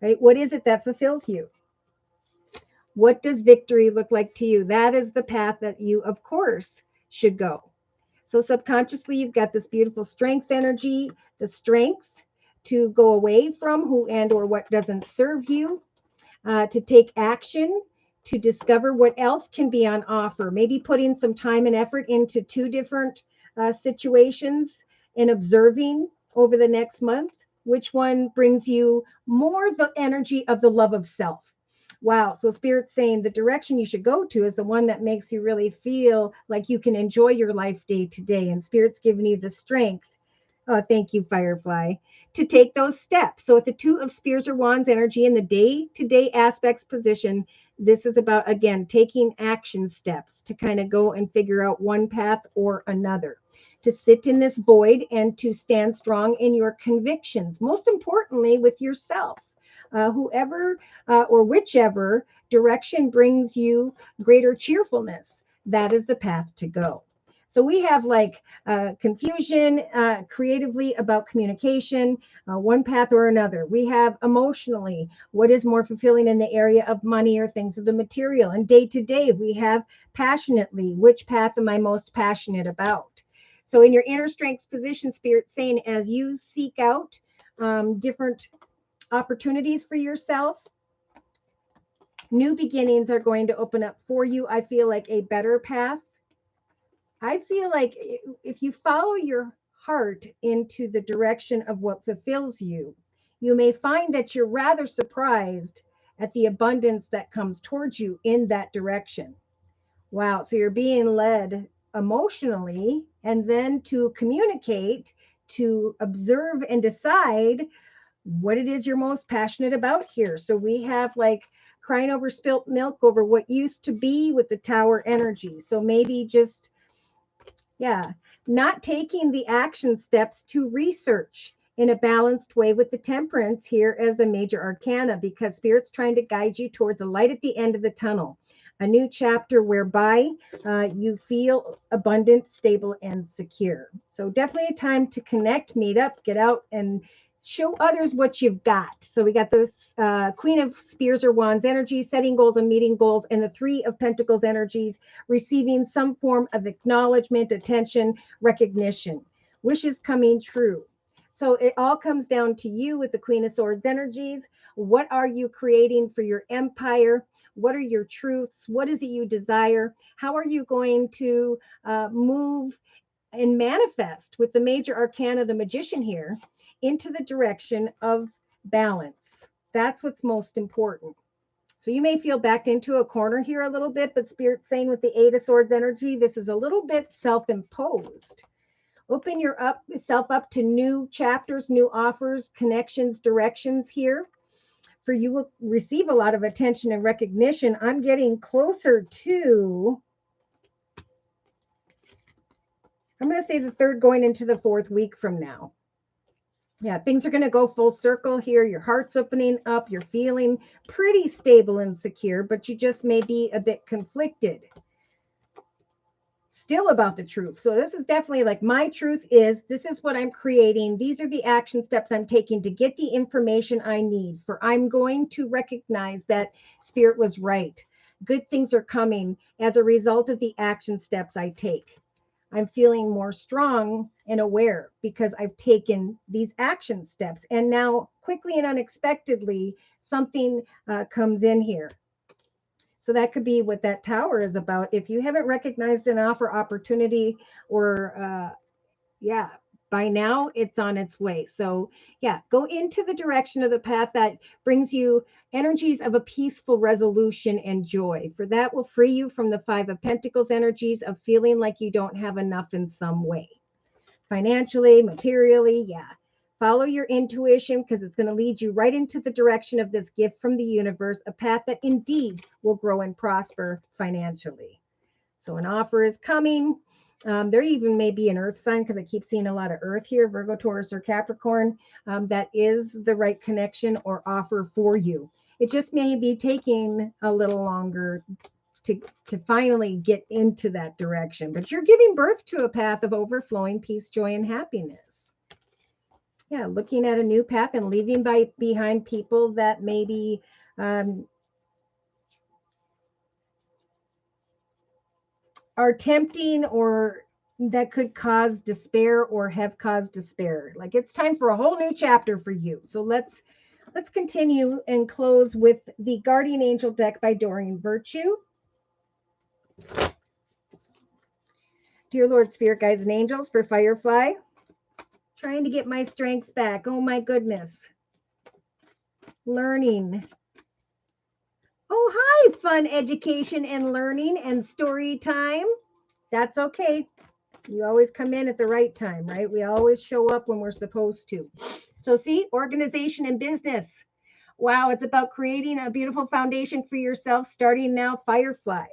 Right? What is it that fulfills you? What does victory look like to you? That is the path that you, of course, should go. So subconsciously, you've got this beautiful strength energy, the strength to go away from who and or what doesn't serve you, to take action, to discover what else can be on offer, maybe putting some time and effort into two different situations and observing over the next month which one brings you more the energy of the love of self. Wow. So Spirit's saying the direction you should go to is the one that makes you really feel like you can enjoy your life day to day. And Spirit's giving you the strength. Oh, thank you, Firefly, to take those steps. So with the Two of Spears or Wands energy in the day-to-day aspects position, this is about, again, taking action steps to kind of go and figure out one path or another, to sit in this void and to stand strong in your convictions, most importantly with yourself. Whoever or whichever direction brings you greater cheerfulness, that is the path to go. So we have like confusion creatively about communication, one path or another. We have emotionally, what is more fulfilling in the area of money or things of the material. And day to day, we have passionately, which path am I most passionate about? So in your inner strengths position, Spirit saying, as you seek out different opportunities for yourself, new beginnings are going to open up for you. I feel like a better path. I feel like if you follow your heart into the direction of what fulfills you, you may find that you're rather surprised at the abundance that comes towards you in that direction. Wow. So you're being led emotionally, and then to communicate, to observe and decide what it is you're most passionate about here. So we have like crying over spilt milk over what used to be with the Tower energy. So maybe just, not taking the action steps to research in a balanced way with the Temperance here as a major arcana, because Spirit's trying to guide you towards a light at the end of the tunnel. A new chapter whereby you feel abundant, stable, and secure. So definitely a time to connect, meet up, get out, and show others what you've got. So we got this Queen of Spears or Wands energy, setting goals and meeting goals, and the Three of Pentacles energies, receiving some form of acknowledgement, attention, recognition, wishes coming true. So it all comes down to you with the Queen of Swords energies. What are you creating for your empire? What are your truths? What is it you desire? How are you going to move and manifest with the major arcana, the magician here, into the direction of balance? That's what's most important. So you may feel backed into a corner here a little bit, but Spirit's saying with the Eight of Swords energy, this is a little bit self-imposed. Open yourself up to new chapters, new offers, connections, directions here. For you will receive a lot of attention and recognition. I'm getting closer to, I'm going to say the third going into the fourth week from now. Yeah, things are going to go full circle here. Your heart's opening up. You're feeling pretty stable and secure, but you just may be a bit conflicted still about the truth. So this is definitely like, my truth is, this is what I'm creating. These are the action steps I'm taking to get the information I need, for I'm going to recognize that Spirit was right. Good things are coming as a result of the action steps I take. I'm feeling more strong and aware because I've taken these action steps. And now quickly and unexpectedly, something comes in here. So that could be what that tower is about. If you haven't recognized an offer, opportunity, or by now it's on its way. So yeah, go into the direction of the path that brings you energies of a peaceful resolution and joy. For that will free you from the Five of Pentacles energies of feeling like you don't have enough in some way. Financially, materially, yeah. Follow your intuition, because it's going to lead you right into the direction of this gift from the universe, a path that indeed will grow and prosper financially. So an offer is coming. There even may be an earth sign, because I keep seeing a lot of earth here, Virgo, Taurus, or Capricorn. That is the right connection or offer for you. It just may be taking a little longer to finally get into that direction. But you're giving birth to a path of overflowing peace, joy, and happiness. Yeah, looking at a new path and leaving behind people that maybe are tempting, or that could cause despair or have caused despair. Like, it's time for a whole new chapter for you. So let's continue and close with the Guardian Angel deck by Dorian Virtue. Dear Lord, Spirit, Guides, and Angels, for Firefly. Trying to get my strength back. Oh my goodness. Learning. Oh, hi, fun education and learning and story time. That's okay. You always come in at the right time, right? We always show up when we're supposed to. So see, organization and business. Wow, it's about creating a beautiful foundation for yourself starting now, Firefly.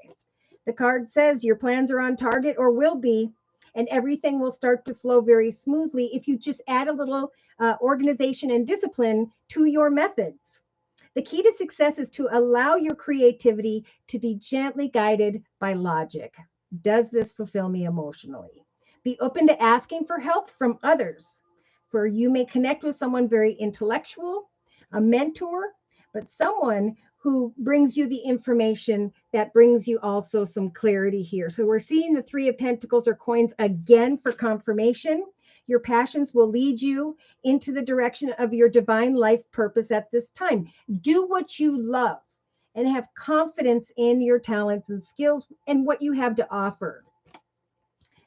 The card says your plans are on target, or will be, and everything will start to flow very smoothly if you just add a little organization and discipline to your methods. The key to success is to allow your creativity to be gently guided by logic. Does this fulfill me emotionally? Be open to asking for help from others, for you may connect with someone very intellectual, a mentor, but someone who brings you the information that brings you also some clarity here. So we're seeing the Three of Pentacles or coins again for confirmation. Your passions will lead you into the direction of your divine life purpose at this time. Do what you love and have confidence in your talents and skills and what you have to offer.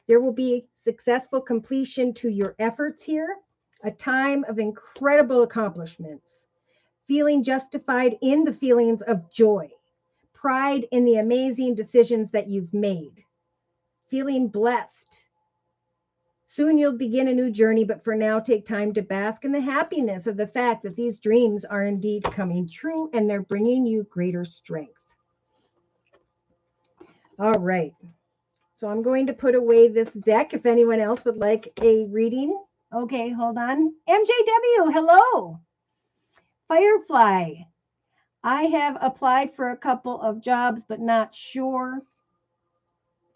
There will be successful completion to your efforts here, a time of incredible accomplishments, feeling justified in the feelings of joy, pride in the amazing decisions that you've made, feeling blessed. Soon you'll begin a new journey, but for now, take time to bask in the happiness of the fact that these dreams are indeed coming true and they're bringing you greater strength. All right. So I'm going to put away this deck if anyone else would like a reading. Okay, hold on. MJW, hello. Firefly. I have applied for a couple of jobs, but not sure.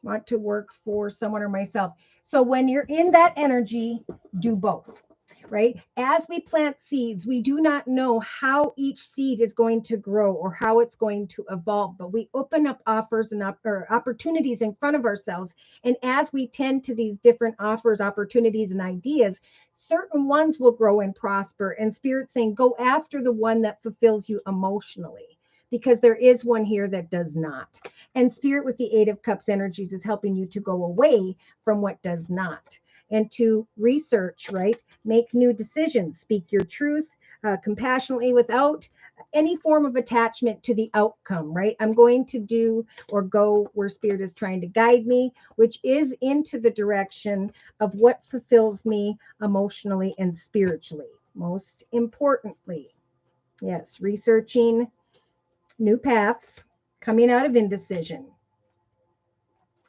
Want to work for someone or myself. So when you're in that energy, do both, right? As we plant seeds, we do not know how each seed is going to grow or how it's going to evolve, but we open up offers and opportunities in front of ourselves. And as we tend to these different offers, opportunities, and ideas, certain ones will grow and prosper. And Spirit's saying, go after the one that fulfills you emotionally, because there is one here that does not. And Spirit with the Eight of Cups energies is helping you to go away from what does not and to research, right? Make new decisions, speak your truth compassionately without any form of attachment to the outcome, right? I'm going to do or go where Spirit is trying to guide me, which is into the direction of what fulfills me emotionally and spiritually. Most importantly, yes, researching new paths, coming out of indecision,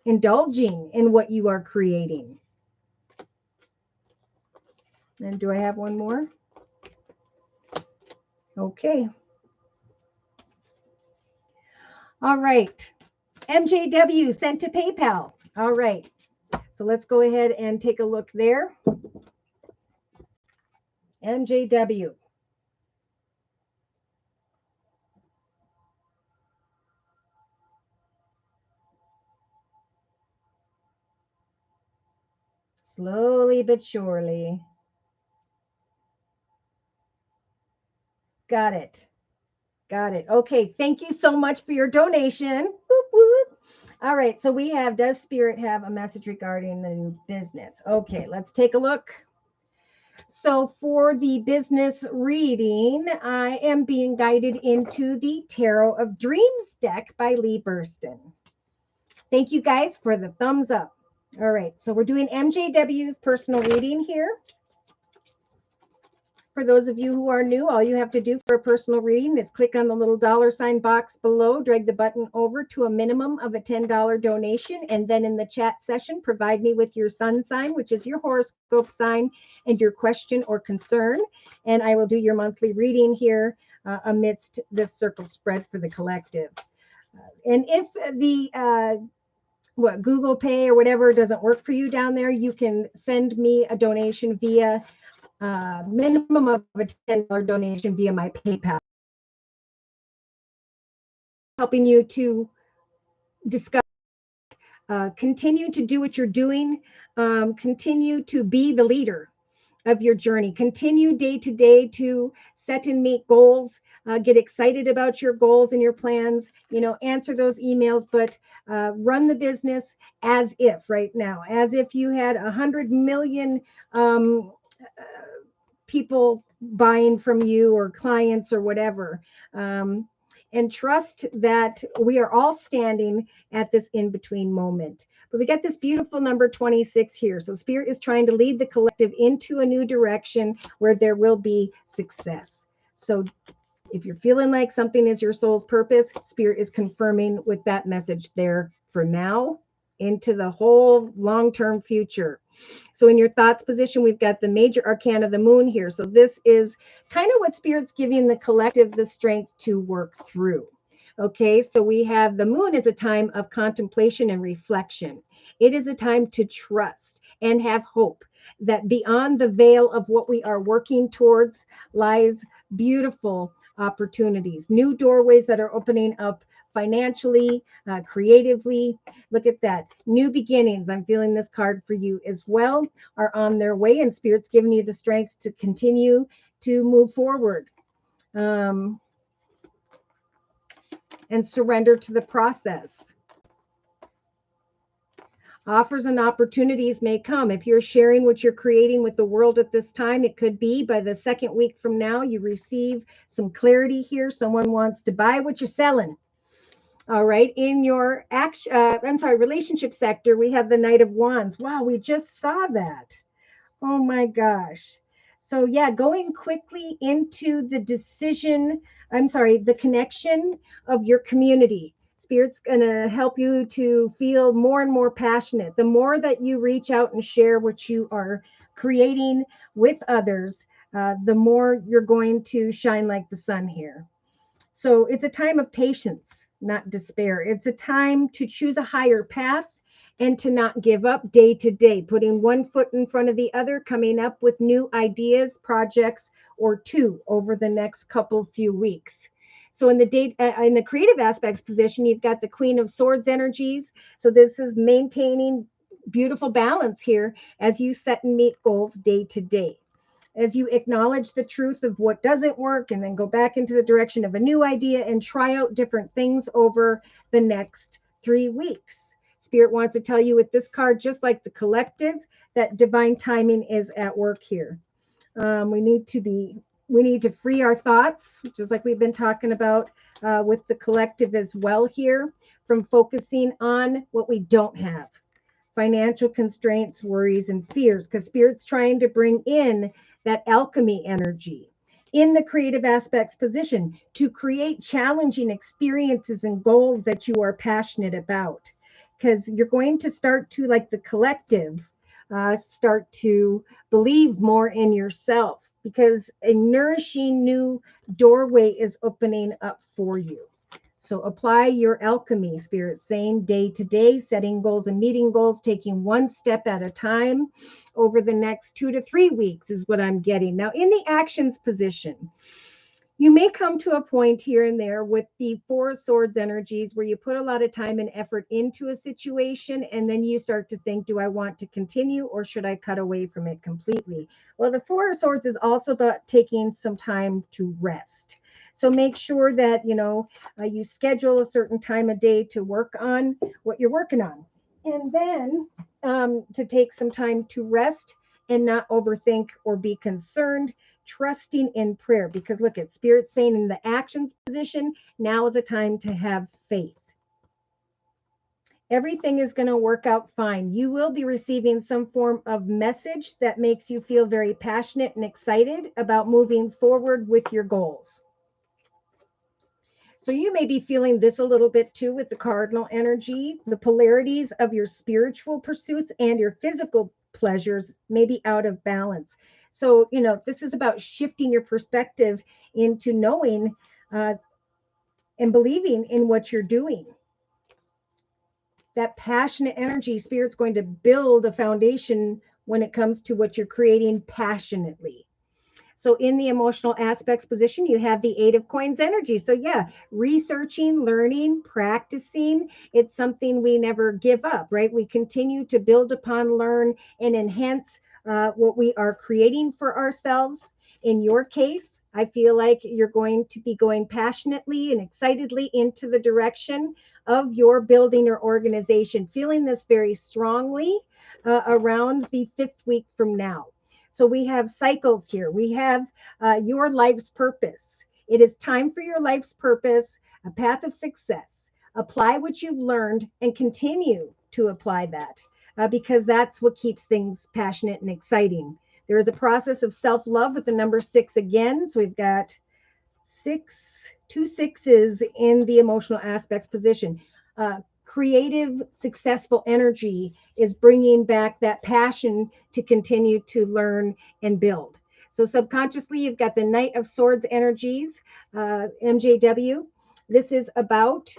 indulging in what you are creating. And do I have one more? Okay. All right. MJW sent to PayPal. All right. So let's go ahead and take a look there. MJW. Slowly but surely. Got it. Got it. Okay. Thank you so much for your donation. Whoop, whoop. All right. So we have, does Spirit have a message regarding the new business? Okay. Let's take a look. So for the business reading, I am being guided into the Tarot of Dreams deck by Lee Burston. Thank you guys for the thumbs up. All right. So we're doing MJW's personal reading here. For those of you who are new, all you have to do for a personal reading is click on the little $ box below, drag the button over to a minimum of a $10 donation, and then in the chat session, provide me with your sun sign, which is your horoscope sign, and your question or concern, and I will do your monthly reading here amidst this circle spread for the collective. And if the Google Pay or whatever doesn't work for you down there, you can send me a donation via minimum of a $10 donation via my PayPal, helping you to discuss, continue to do what you're doing, continue to be the leader of your journey, continue day to day to set and meet goals, get excited about your goals and your plans, answer those emails, but run the business as if right now, as if you had 100 million people buying from you or clients or whatever. And trust that we are all standing at this in-between moment. But we got this beautiful number 26 here. So Spirit is trying to lead the collective into a new direction where there will be success. So if you're feeling like something is your soul's purpose, Spirit is confirming with that message there for now into the whole long-term future. So in your thoughts position, we've got the major arcana of the moon here. So this is kind of what Spirit's giving the collective the strength to work through. Okay, so we have the moon is a time of contemplation and reflection. It is a time to trust and have hope that beyond the veil of what we are working towards lies beautiful opportunities, new doorways that are opening up financially, creatively. Look at that. New beginnings. I'm feeling this card for you as well are on their way, and Spirit's giving you the strength to continue to move forward and surrender to the process. Offers and opportunities may come. If you're sharing what you're creating with the world at this time, it could be by the second week from now, you receive some clarity here. Someone wants to buy what you're selling. All right. In your relationship sector, we have the Knight of Wands. Wow, we just saw that. Oh my gosh. So yeah, going quickly into the the connection of your community. Spirit's going to help you to feel more and more passionate. The more that you reach out and share what you are creating with others, the more you're going to shine like the sun here. So it's a time of patience, not despair. It's a time to choose a higher path and to not give up day to day, putting one foot in front of the other, coming up with new ideas, projects, or two over the next couple few weeks. So in the creative aspects position, you've got the Queen of Swords energies. So this is maintaining beautiful balance here as you set and meet goals day to day, as you acknowledge the truth of what doesn't work and then go back into the direction of a new idea and try out different things over the next 3 weeks. Spirit wants to tell you with this card, just like the collective, that divine timing is at work here. We need to free our thoughts, just like we've been talking about with the collective as well here, from focusing on what we don't have, financial constraints, worries, and fears, because Spirit's trying to bring in that alchemy energy in the creative aspects position to create challenging experiences and goals that you are passionate about. Because you're going to start to, like the collective, start to believe more in yourself, because a nourishing new doorway is opening up for you. So apply your alchemy, Spirit saying, day to day, setting goals and meeting goals, taking one step at a time over the next 2 to 3 weeks is what I'm getting. Now, in the actions position, you may come to a point here and there with the Four of Swords energies where you put a lot of time and effort into a situation, and then you start to think, do I want to continue or should I cut away from it completely? Well, the Four of Swords is also about taking some time to rest. So make sure that, you schedule a certain time of day to work on what you're working on. And then to take some time to rest and not overthink or be concerned, trusting in prayer. Because look at Spirit saying in the actions position, now is a time to have faith. Everything is going to work out fine. You will be receiving some form of message that makes you feel very passionate and excited about moving forward with your goals. So you may be feeling this a little bit too with the cardinal energy. The polarities of your spiritual pursuits and your physical pleasures may be out of balance. So, this is about shifting your perspective into knowing and believing in what you're doing. That passionate energy, Spirit's going to build a foundation when it comes to what you're creating passionately. So in the emotional aspects position, you have the Eight of Coins energy. So yeah, researching, learning, practicing, it's something we never give up, right? We continue to build upon, learn, and enhance what we are creating for ourselves. In your case, I feel like you're going to be going passionately and excitedly into the direction of your building or organization, feeling this very strongly around the 5th week from now. So we have cycles here. We have your life's purpose. It is time for your life's purpose, a path of success. Apply what you've learned and continue to apply that because that's what keeps things passionate and exciting. There is a process of self-love with the number 6 again. So we've got 2 6s in the emotional aspects position. Creative, successful energy is bringing back that passion to continue to learn and build. So subconsciously, you've got the Knight of Swords energies, MJW. This is about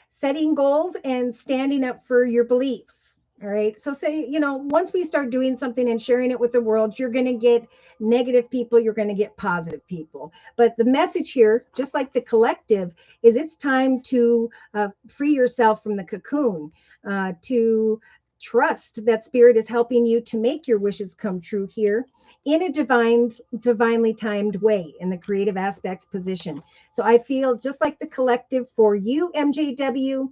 setting goals and standing up for your beliefs. All right. So say, once we start doing something and sharing it with the world, you're going to get negative people, you're going to get positive people. But the message here, just like the collective, is it's time to free yourself from the cocoon, to trust that Spirit is helping you to make your wishes come true here in a divinely timed way in the creative aspects position. So I feel just like the collective for you, MJW,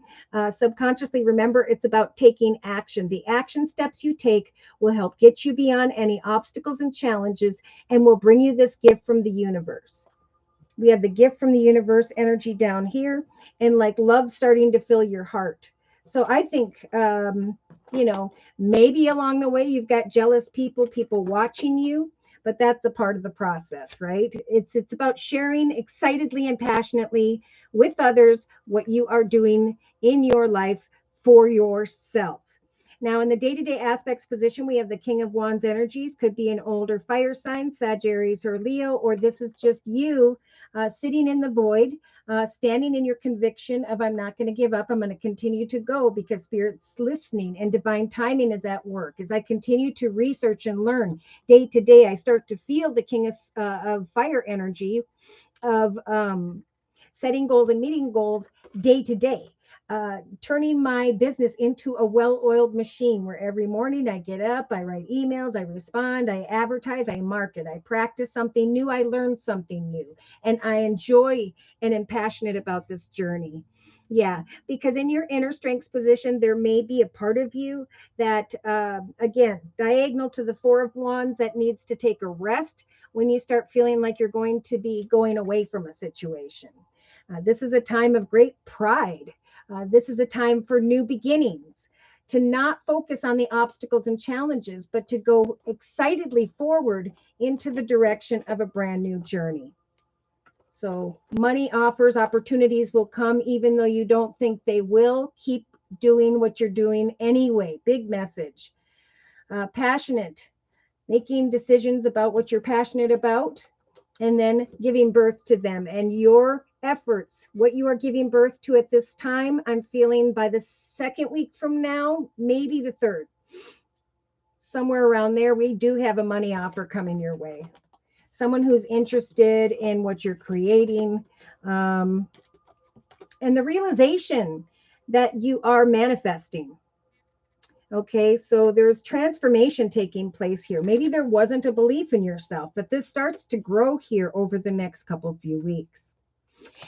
subconsciously remember it's about taking action. The action steps you take will help get you beyond any obstacles and challenges and will bring you this gift from the universe. We have the gift from the universe energy down here and like love starting to fill your heart. So I think, maybe along the way you've got jealous people watching you, but that's a part of the process, right? It's about sharing excitedly and passionately with others what you are doing in your life for yourself. Now, in the day-to-day aspects position, we have the King of Wands energies. Could be an older fire sign, Sagittarius or Leo, or this is just you sitting in the void, standing in your conviction of I'm not going to give up. I'm going to continue to go because Spirit's listening and divine timing is at work. As I continue to research and learn day to day, I start to feel the King of Fire energy of setting goals and meeting goals day to day. Turning my business into a well-oiled machine where every morning I get up, I write emails, I respond, I advertise, I market, I practice something new, I learn something new, and I enjoy and am passionate about this journey. Yeah, because in your inner strengths position, there may be a part of you that, again, diagonal to the Four of Wands, that needs to take a rest when you start feeling like you're going to be going away from a situation. This is a time of great pride. This is a time for new beginnings, to not focus on the obstacles and challenges, but to go excitedly forward into the direction of a brand new journey. So money offers, opportunities will come, even though you don't think they will. Keep doing what you're doing anyway. Big message. Passionate, making decisions about what you're passionate about, and then giving birth to them. And your efforts, what you are giving birth to at this time, I'm feeling by the second week from now, maybe the third, somewhere around there, we do have a money offer coming your way. Someone who's interested in what you're creating, and the realization that you are manifesting. Okay, so there's transformation taking place here. Maybe there wasn't a belief in yourself, but this starts to grow here over the next few weeks.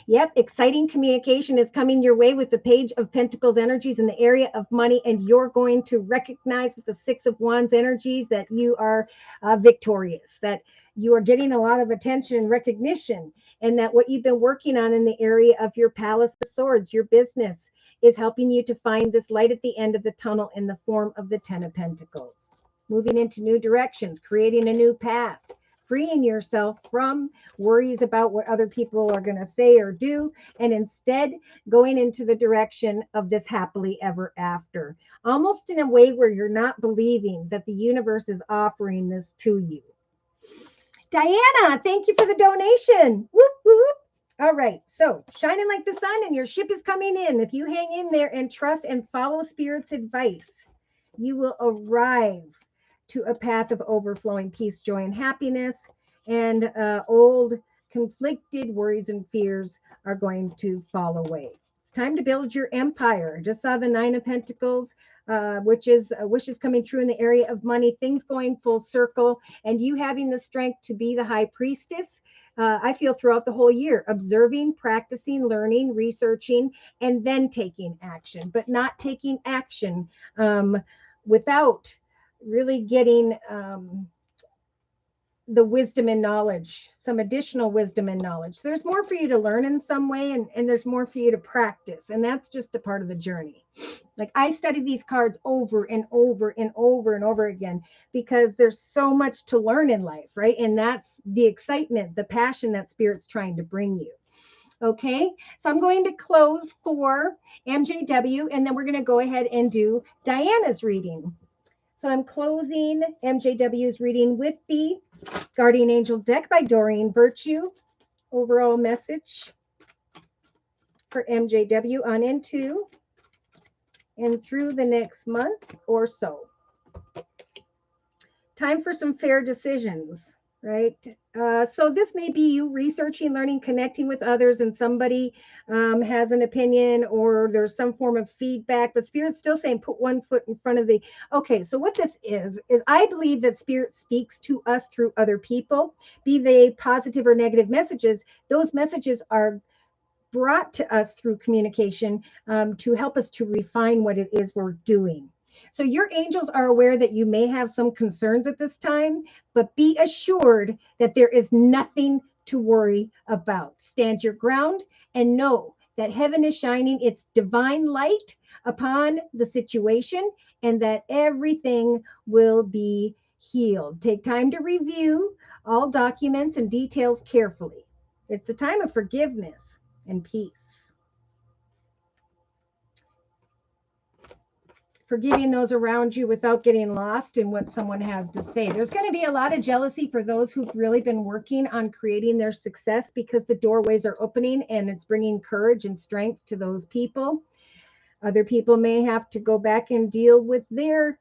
Yep, exciting communication is coming your way with the Page of Pentacles energies in the area of money, and you're going to recognize with the Six of Wands energies that you are victorious, that you are getting a lot of attention and recognition, and that what you've been working on in the area of your Palace of Swords, your business, is helping you to find this light at the end of the tunnel in the form of the Ten of Pentacles. Moving into new directions, creating a new path, freeing yourself from worries about what other people are going to say or do, and instead going into the direction of this happily ever after, almost in a way where you're not believing that the universe is offering this to you. Diana, thank you for the donation. Whoop, whoop. All right, so shining like the sun and your ship is coming in. If you hang in there and trust and follow Spirit's advice, you will arrive to a path of overflowing peace, joy, and happiness. And old conflicted worries and fears are going to fall away. It's time to build your empire. I just saw the Nine of Pentacles, which is wishes coming true in the area of money, things going full circle, and you having the strength to be the high priestess. I feel throughout the whole year, observing, practicing, learning, researching, and then taking action, but not taking action without really getting the wisdom and knowledge, some additional wisdom and knowledge. There's more for you to learn in some way, and there's more for you to practice. And that's just a part of the journey. Like I study these cards over and over and over and over again, because there's so much to learn in life, right? And that's the excitement, the passion that Spirit's trying to bring you. Okay, so I'm going to close for MJW, and then we're going to go ahead and do Diana's reading. So I'm closing MJW's reading with the Guardian Angel deck by Dorian Virtue. Overall message for MJW on into and through the next month or so. Time for some fair decisions, right? So this may be you researching, learning, connecting with others, and somebody has an opinion or there's some form of feedback, but Spirit's still saying put one foot in front of the. Okay, so what this is I believe that Spirit speaks to us through other people, be they positive or negative messages. Those messages are brought to us through communication to help us to refine what it is we're doing. So your angels are aware that you may have some concerns at this time, but be assured that there is nothing to worry about. Stand your ground and know that heaven is shining its divine light upon the situation and that everything will be healed. Take time to review all documents and details carefully. It's a time of forgiveness and peace. forgiving those around you without getting lost in what someone has to say. There's going to be a lot of jealousy for those who've really been working on creating their success because the doorways are opening and it's bringing courage and strength to those people. Other people may have to go back and deal with their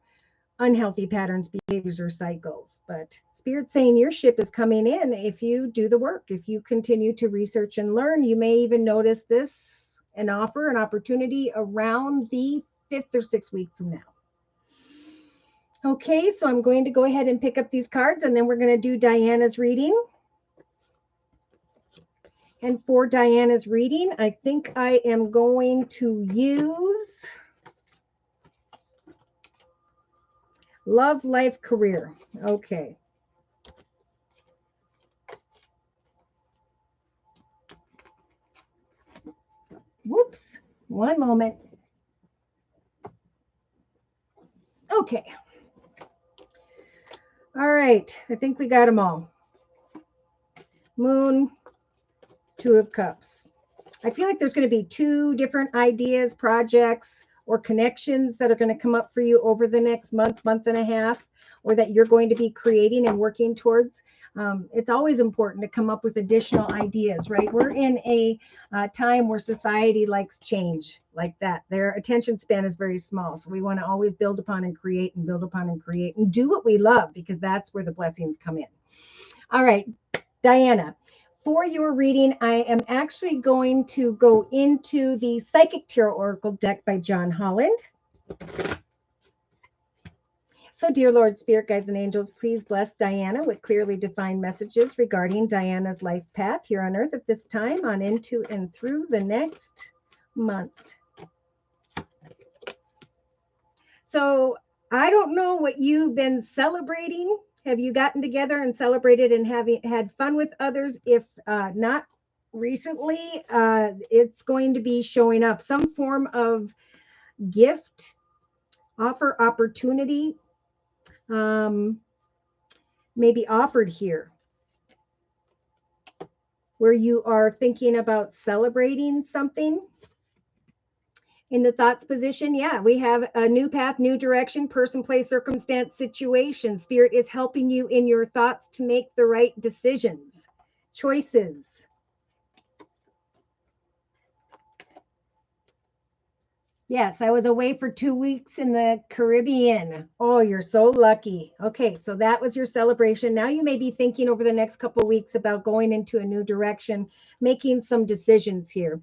unhealthy patterns, behaviors, or cycles. But Spirit's saying your ship is coming in if you do the work. If you continue to research and learn, you may even notice this and offer an opportunity around the 5th or 6th week from now. Okay, so I'm going to go ahead and pick up these cards and then we're going to do Diana's reading. And for Diana's reading, I think I am going to use Love, Life, Career. Okay. Whoops. One moment. Okay. All right. I think we got them all. Moon, Two of Cups. I feel like there's going to be 2 different ideas, projects, or connections that are going to come up for you over the next month, month and a half, or that you're going to be creating and working towards. It's always important to come up with additional ideas, right? We're in a time where society likes change like that. Their attention span is very small. So we want to always build upon and create and build upon and create and do what we love, because that's where the blessings come in. All right, Diana. For your reading, I am actually going to go into the Psychic Tarot Oracle deck by John Holland. So, dear Lord, Spirit, Guides, and Angels, please bless Diana with clearly defined messages regarding Diana's life path here on Earth at this time, on into and through the next month. So, I don't know what you've been celebrating. Have you gotten together and celebrated and had fun with others? If not recently, it's going to be showing up. Some form of gift, offer, opportunity may be offered here, where you are thinking about celebrating something. In the thoughts position, yeah, we have a new path, new direction, person, place, circumstance, situation. Spirit is helping you in your thoughts to make the right decisions, choices. Yes, I was away for 2 weeks in the Caribbean. Oh, you're so lucky. Okay, so that was your celebration. Now you may be thinking over the next couple of weeks about going into a new direction, making some decisions here.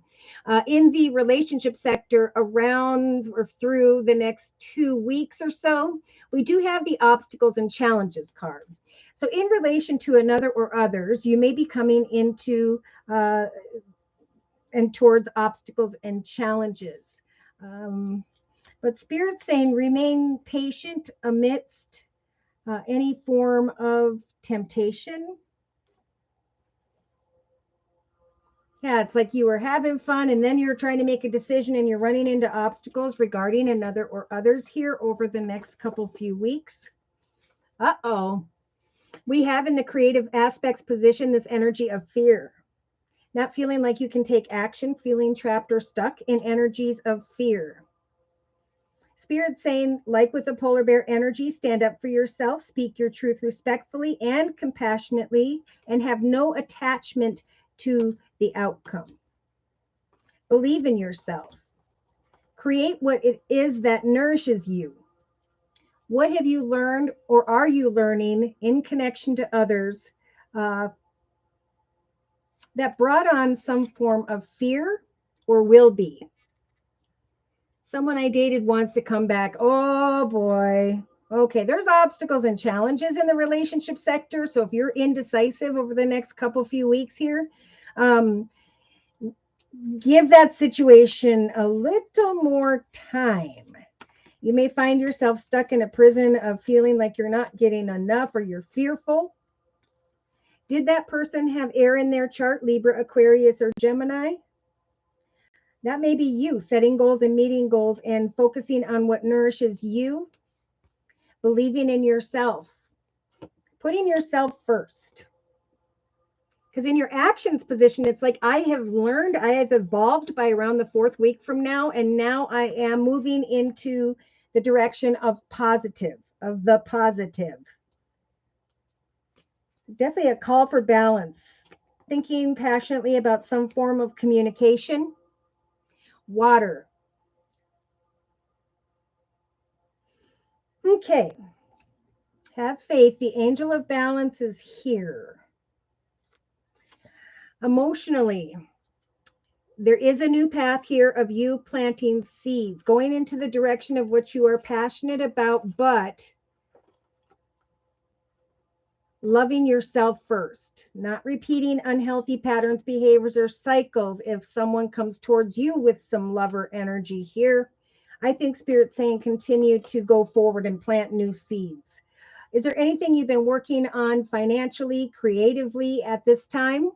In the relationship sector, around or through the next 2 weeks or so, we do have the obstacles and challenges card. So in relation to another or others, you may be coming into and towards obstacles and challenges. But Spirit's saying remain patient amidst any form of temptation. Yeah, it's like you were having fun and then you're trying to make a decision and you're running into obstacles regarding another or others here over the next few weeks. Uh-oh. We have in the creative aspects position this energy of fear. Not feeling like you can take action, feeling trapped or stuck in energies of fear. Spirit saying, like with the polar bear energy, stand up for yourself, speak your truth respectfully and compassionately, and have no attachment to the outcome. Believe in yourself. Create what it is that nourishes you. What have you learned or are you learning in connection to others that brought on some form of fear or will be? Someone I dated wants to come back. Oh boy. Okay, there's obstacles and challenges in the relationship sector. So if you're indecisive over the next few weeks here, give that situation a little more time. You may find yourself stuck in a prison of feeling like you're not getting enough or you're fearful. Did that person have air in their chart, Libra, Aquarius, or Gemini? That may be you setting goals and meeting goals and focusing on what nourishes you, believing in yourself, putting yourself first. Because in your actions position, it's like I have learned, I have evolved by around the 4th week from now, and now I am moving into the direction of the positive. Definitely a call for balance. Thinking passionately about some form of communication. Water. Okay. Have faith. The angel of balance is here. Emotionally, there is a new path here of you planting seeds, going into the direction of what you are passionate about, but loving yourself first, not repeating unhealthy patterns, behaviors, or cycles. If someone comes towards you with some lover energy here, I think Spirit's saying continue to go forward and plant new seeds. Is there anything you've been working on financially, creatively at this time?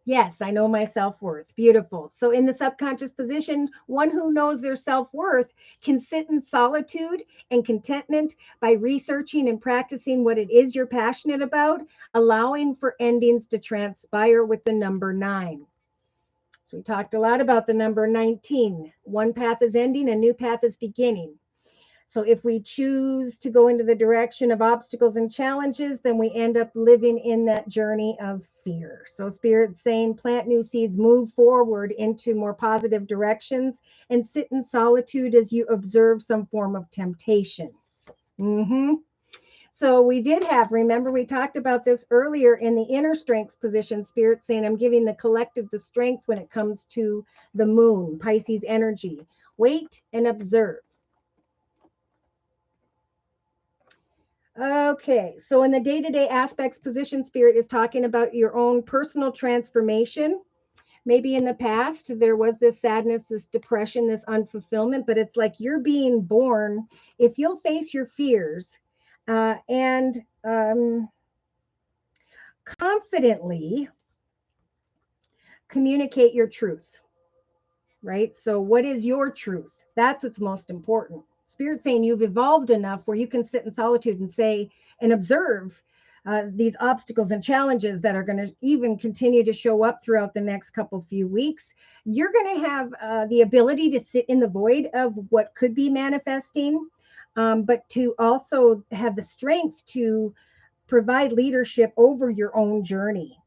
Yes, I know my self-worth. Beautiful. So in the subconscious position, one who knows their self-worth can sit in solitude and contentment by researching and practicing what it is you're passionate about, allowing for endings to transpire with the number 9. So we talked a lot about the number 19. One path is ending, a new path is beginning. So if we choose to go into the direction of obstacles and challenges, then we end up living in that journey of fear. So Spirit's saying plant new seeds, move forward into more positive directions, and sit in solitude as you observe some form of temptation. So we did have, remember we talked about this earlier in the inner strengths position, Spirit saying I'm giving the collective the strength when it comes to the moon, Pisces energy. Wait and observe. Okay, so in the day-to-day aspects position, Spirit is talking about your own personal transformation. Maybe in the past there was this sadness, this depression, this unfulfillment, but it's like you're being born. If you'll face your fears and confidently communicate your truth, right? So what is your truth? That's what's most important. Spirit saying you've evolved enough where you can sit in solitude and say and observe these obstacles and challenges that are going to even continue to show up throughout the next couple few weeks. You're going to have the ability to sit in the void of what could be manifesting, but to also have the strength to provide leadership over your own journey.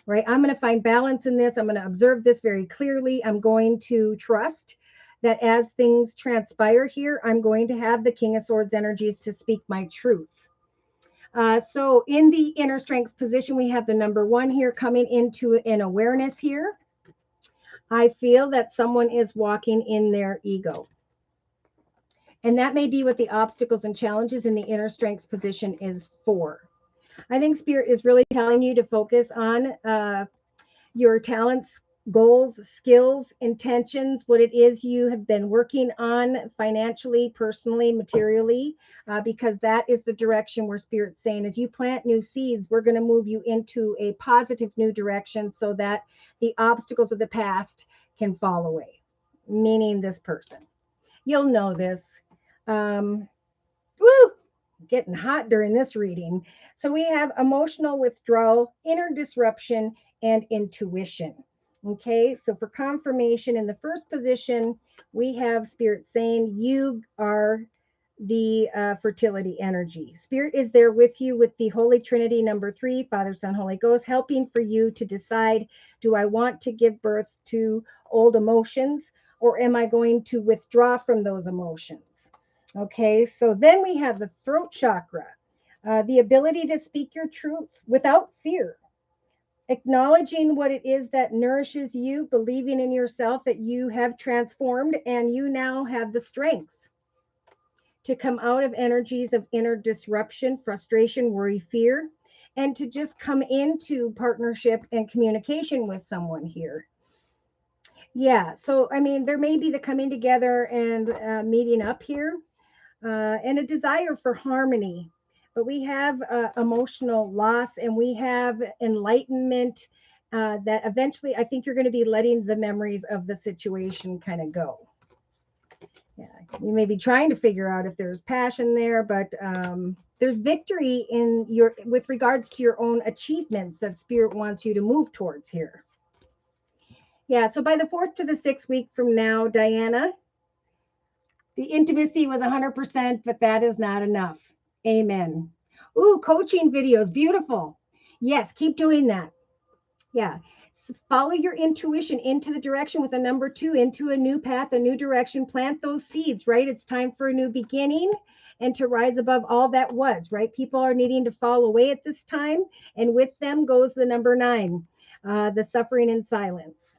Right? I'm going to find balance in this. I'm going to observe this very clearly. I'm going to trust that as things transpire here, I'm going to have the King of Swords energies to speak my truth. So in the inner strengths position, we have the number 1 here coming into an awareness here. I feel that someone is walking in their ego. And that may be what the obstacles and challenges in the inner strengths position is for. I think Spirit is really telling you to focus on your talents, goals, skills, intentions, what it is you have been working on financially, personally, materially, because that is the direction where Spirit's saying as you plant new seeds, we're going to move you into a positive new direction so that the obstacles of the past can fall away, meaning this person. You'll know this. Woo! Getting hot during this reading. So we have emotional withdrawal, inner disruption, and intuition. Okay, so for confirmation in the first position, we have Spirit saying you are the fertility energy. Spirit is there with you with the Holy Trinity, number 3, Father, Son, Holy Ghost, helping for you to decide, do I want to give birth to old emotions or am I going to withdraw from those emotions? Okay, so then we have the throat chakra, the ability to speak your truth without fear, acknowledging what it is that nourishes you, believing in yourself that you have transformed and you now have the strength to come out of energies of inner disruption, frustration, worry, fear, and to just come into partnership and communication with someone here. Yeah, so I mean, there may be the coming together and meeting up here. And a desire for harmony. But we have emotional loss and we have enlightenment that eventually I think you're going to be letting the memories of the situation kind of go. Yeah, you may be trying to figure out if there's passion there, but there's victory in your with regards to your own achievements that Spirit wants you to move towards here. Yeah, so by the 4th to the 6th week from now, Diana, The intimacy was 100%, but that is not enough. Amen. Ooh, coaching videos. Beautiful. Yes, keep doing that. Yeah. Follow your intuition into the direction with a number 2, into a new path, a new direction. Plant those seeds, right? It's time for a new beginning and to rise above all that was, right? People are needing to fall away at this time. And with them goes the number 9, the suffering in silence.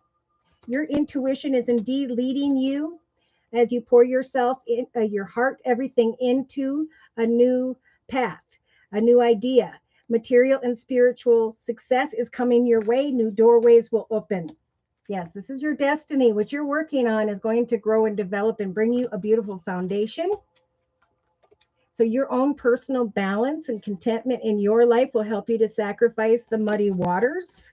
Your intuition is indeed leading you as you pour yourself in, your heart, everything into a new path, a new idea. Material and spiritual success is coming your way. New doorways will open. Yes, this is your destiny. What you're working on is going to grow and develop and bring you a beautiful foundation. So your own personal balance and contentment in your life will help you to sacrifice the muddy waters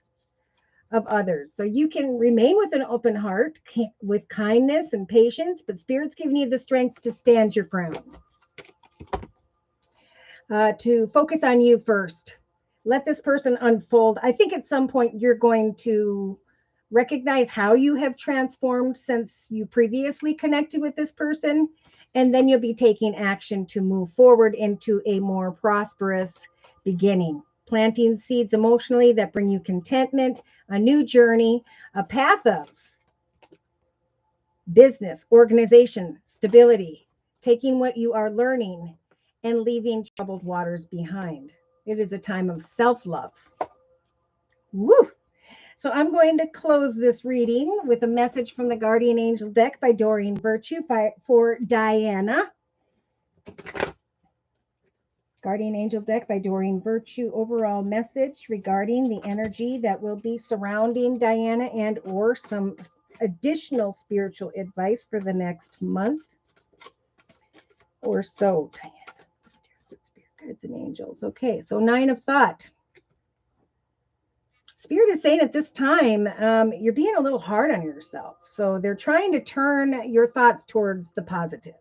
of others. So you can remain with an open heart, with kindness and patience, but Spirit's giving you the strength to stand your ground. To focus on you first. Let this person unfold. I think at some point you're going to recognize how you have transformed since you previously connected with this person, and then you'll be taking action to move forward into a more prosperous beginning. Planting seeds emotionally that bring you contentment, a new journey, a path of business, organization, stability, taking what you are learning and leaving troubled waters behind. It is a time of self-love. Woo! So I'm going to close this reading with a message from the Guardian Angel deck by Dorian Virtue for Diana. Guardian Angel deck by Dorian Virtue. Overall message regarding the energy that will be surrounding Diana and or some additional spiritual advice for the next month or so. Diana, spirit guides and angels. Okay, so 9 of thought. Spirit is saying at this time, you're being a little hard on yourself. So they're trying to turn your thoughts towards the positive.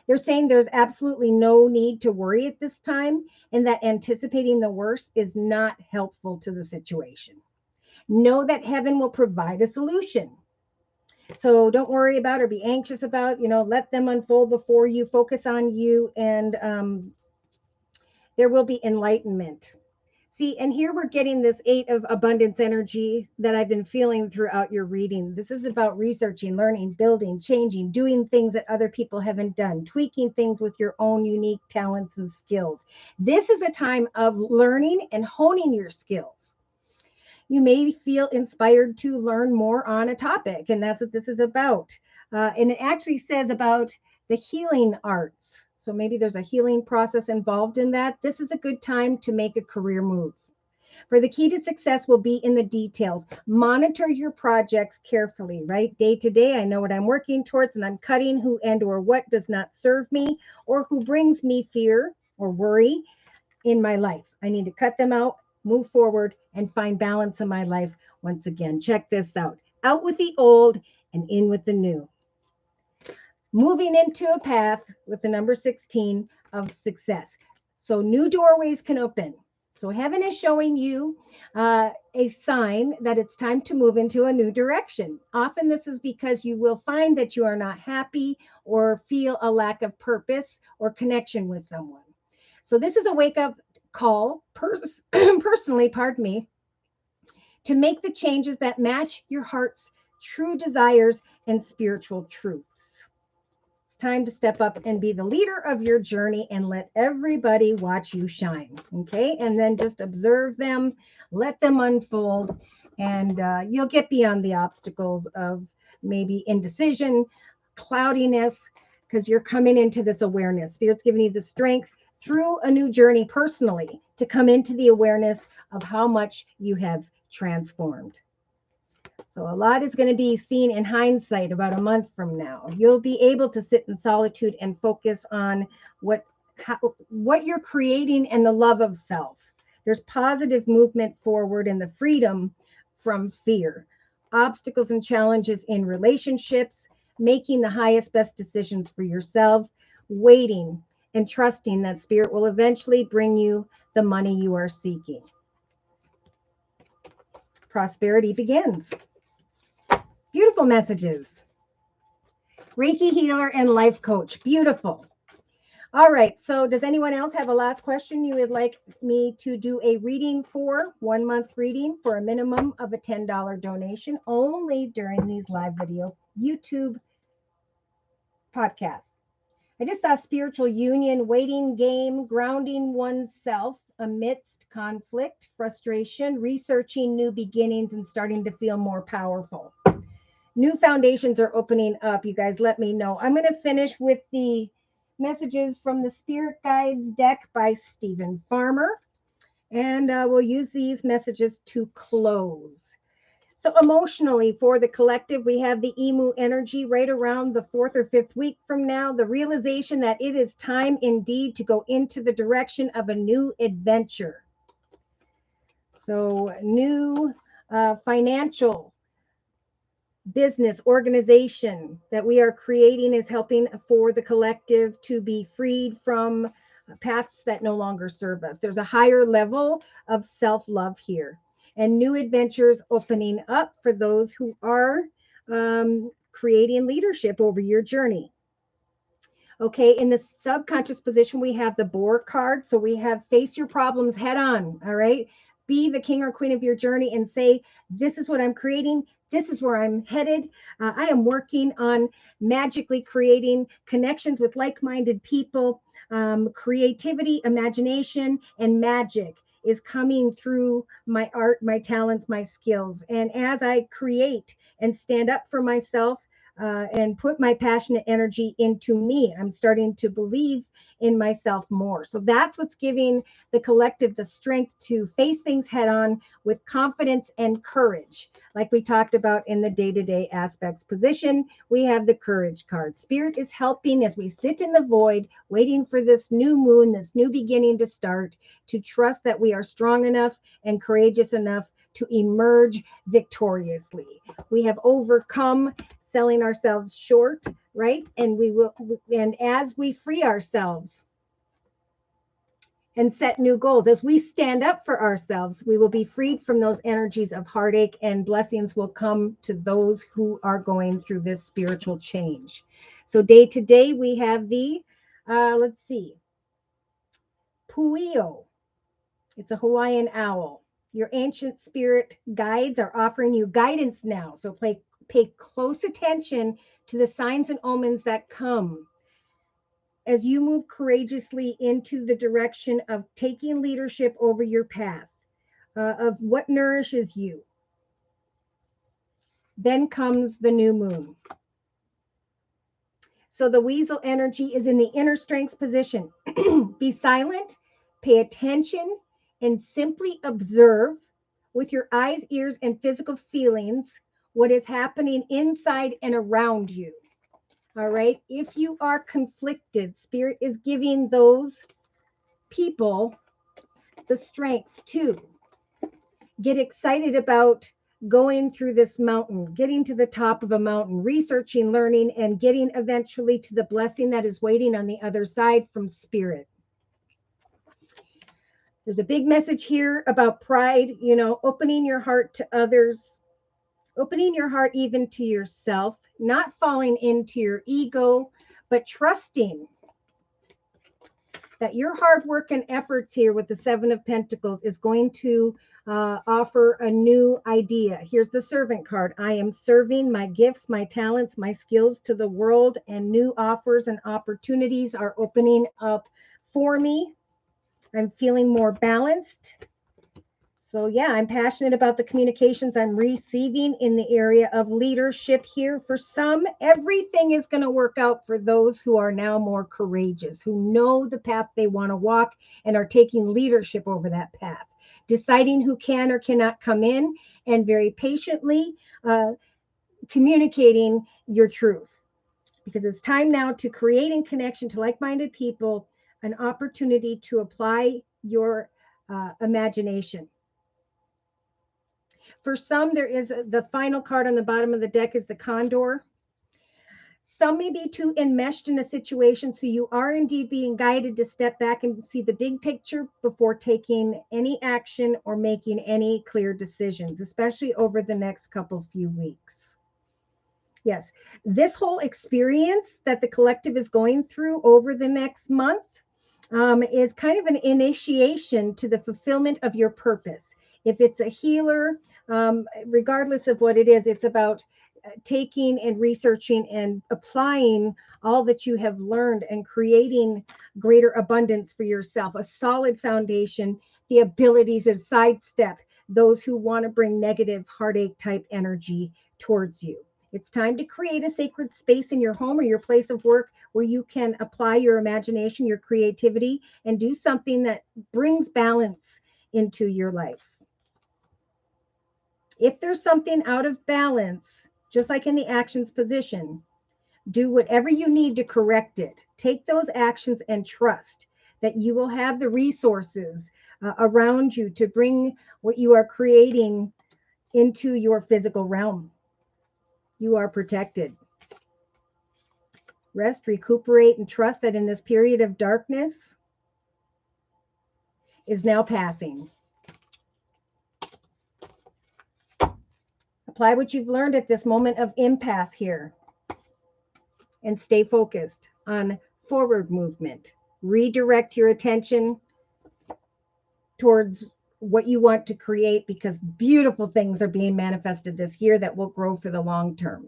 They're saying there's absolutely no need to worry at this time, and that anticipating the worst is not helpful to the situation. Know that heaven will provide a solution. So don't worry about or be anxious about, let them unfold before you. Focus on you, and there will be enlightenment. See, and here we're getting this 8 of abundance energy that I've been feeling throughout your reading. This is about researching, learning, building, changing, doing things that other people haven't done, tweaking things with your own unique talents and skills. This is a time of learning and honing your skills. You may feel inspired to learn more on a topic, and that's what this is about. And it actually says about the healing arts. So maybe there's a healing process involved in that. This is a good time to make a career move. For the key to success will be in the details. Monitor your projects carefully, right? Day to day, I know what I'm working towards, and I'm cutting who and or what does not serve me or who brings me fear or worry in my life. I need to cut them out, move forward, and find balance in my life once again. Check this out. Out with the old and in with the new. Moving into a path with the number 16 of success. So new doorways can open. So heaven is showing you a sign that it's time to move into a new direction. Often this is because you will find that you are not happy or feel a lack of purpose or connection with someone. So this is a wake-up call, personally, pardon me, to make the changes that match your heart's true desires and spiritual truths. It's time to step up and be the leader of your journey and let everybody watch you shine. Okay. And then just observe them, let them unfold, and you'll get beyond the obstacles of maybe indecision, cloudiness, because you're coming into this awareness. Spirit's giving you the strength through a new journey personally to come into the awareness of how much you have transformed. So a lot is going to be seen in hindsight about a month from now. You'll be able to sit in solitude and focus on what you're creating and the love of self. There's positive movement forward and the freedom from fear. Obstacles and challenges in relationships, making the highest, best decisions for yourself, waiting and trusting that Spirit will eventually bring you the money you are seeking. Prosperity begins. Beautiful messages. Reiki healer and life coach. Beautiful. All right. So, does anyone else have a last question you would like me to do a reading for? 1 month reading for a minimum of a $10 donation only during these live video YouTube podcasts. I just saw spiritual union, waiting game, grounding oneself amidst conflict, frustration, researching new beginnings, and starting to feel more powerful. New foundations are opening up. You guys let me know. I'm going to finish with the messages from the Spirit Guides deck by Stephen Farmer. And we'll use these messages to close. So emotionally, for the collective, we have the emu energy right around the 4th or 5th week from now, the realization that it is time indeed to go into the direction of a new adventure. So new financial business organization that we are creating is helping for the collective to be freed from paths that no longer serve us. There's a higher level of self-love here, and new adventures opening up for those who are creating leadership over your journey. Okay, in the subconscious position, we have the boar card. So we have face your problems head on. All right, be the king or queen of your journey and say, this is what I'm creating. This is where I'm headed. I am working on magically creating connections with like-minded people. Creativity, imagination, and magic is coming through my art, my talents, my skills. And as I create and stand up for myself, and put my passionate energy into me, I'm starting to believe in myself more. So that's what's giving the collective the strength to face things head on with confidence and courage. Like we talked about in the day-to-day aspects position, we have the courage card. Spirit is helping as we sit in the void, waiting for this new moon, this new beginning to start, to trust that we are strong enough and courageous enough to emerge victoriously. We have overcome selling ourselves short, right? And we will, and as we free ourselves and set new goals, as we stand up for ourselves, we will be freed from those energies of heartache, and blessings will come to those who are going through this spiritual change. So day to day, we have the, let's see, Puio. It's a Hawaiian owl. Your ancient spirit guides are offering you guidance now. So pay close attention to the signs and omens that come as you move courageously into the direction of taking leadership over your path, of what nourishes you. Then comes the new moon. So the weasel energy is in the inner strengths position. Be silent, pay attention, and simply observe with your eyes, ears, and physical feelings what is happening inside and around you. All right. If you are conflicted, Spirit is giving those people the strength to get excited about going through this mountain, getting to the top of a mountain, researching, learning, and getting eventually to the blessing that is waiting on the other side from Spirit. There's a big message here about pride, opening your heart to others, opening your heart even to yourself, not falling into your ego, but trusting that your hard work and efforts here with the Seven of Pentacles is going to offer a new idea. Here's the servant card. I am serving my gifts, my talents, my skills to the world, and new offers and opportunities are opening up for me. I'm feeling more balanced. So yeah, I'm passionate about the communications I'm receiving in the area of leadership here. For some, everything is going to work out for those who are now more courageous, who know the path they want to walk and are taking leadership over that path, deciding who can or cannot come in, and very patiently communicating your truth. Because it's time now to create in connection to like-minded people an opportunity to apply your imagination. For some, there is the final card on the bottom of the deck is the Condor. Some may be too enmeshed in a situation, so you are indeed being guided to step back and see the big picture before taking any action or making any clear decisions, especially over the next few weeks. Yes. This whole experience that the collective is going through over the next month is kind of an initiation to the fulfillment of your purpose. If it's a healer, regardless of what it is, it's about taking and researching and applying all that you have learned and creating greater abundance for yourself, a solid foundation, the ability to sidestep those who want to bring negative heartache type energy towards you. It's time to create a sacred space in your home or your place of work where you can apply your imagination, your creativity, and do something that brings balance into your life. If there's something out of balance, just like in the actions position, do whatever you need to correct it. Take those actions and trust that you will have the resources around you to bring what you are creating into your physical realm. You are protected. Rest, recuperate, and trust that in this period of darkness is now passing. Apply what you've learned at this moment of impasse here and stay focused on forward movement. Redirect your attention towards what you want to create, because beautiful things are being manifested this year that will grow for the long term.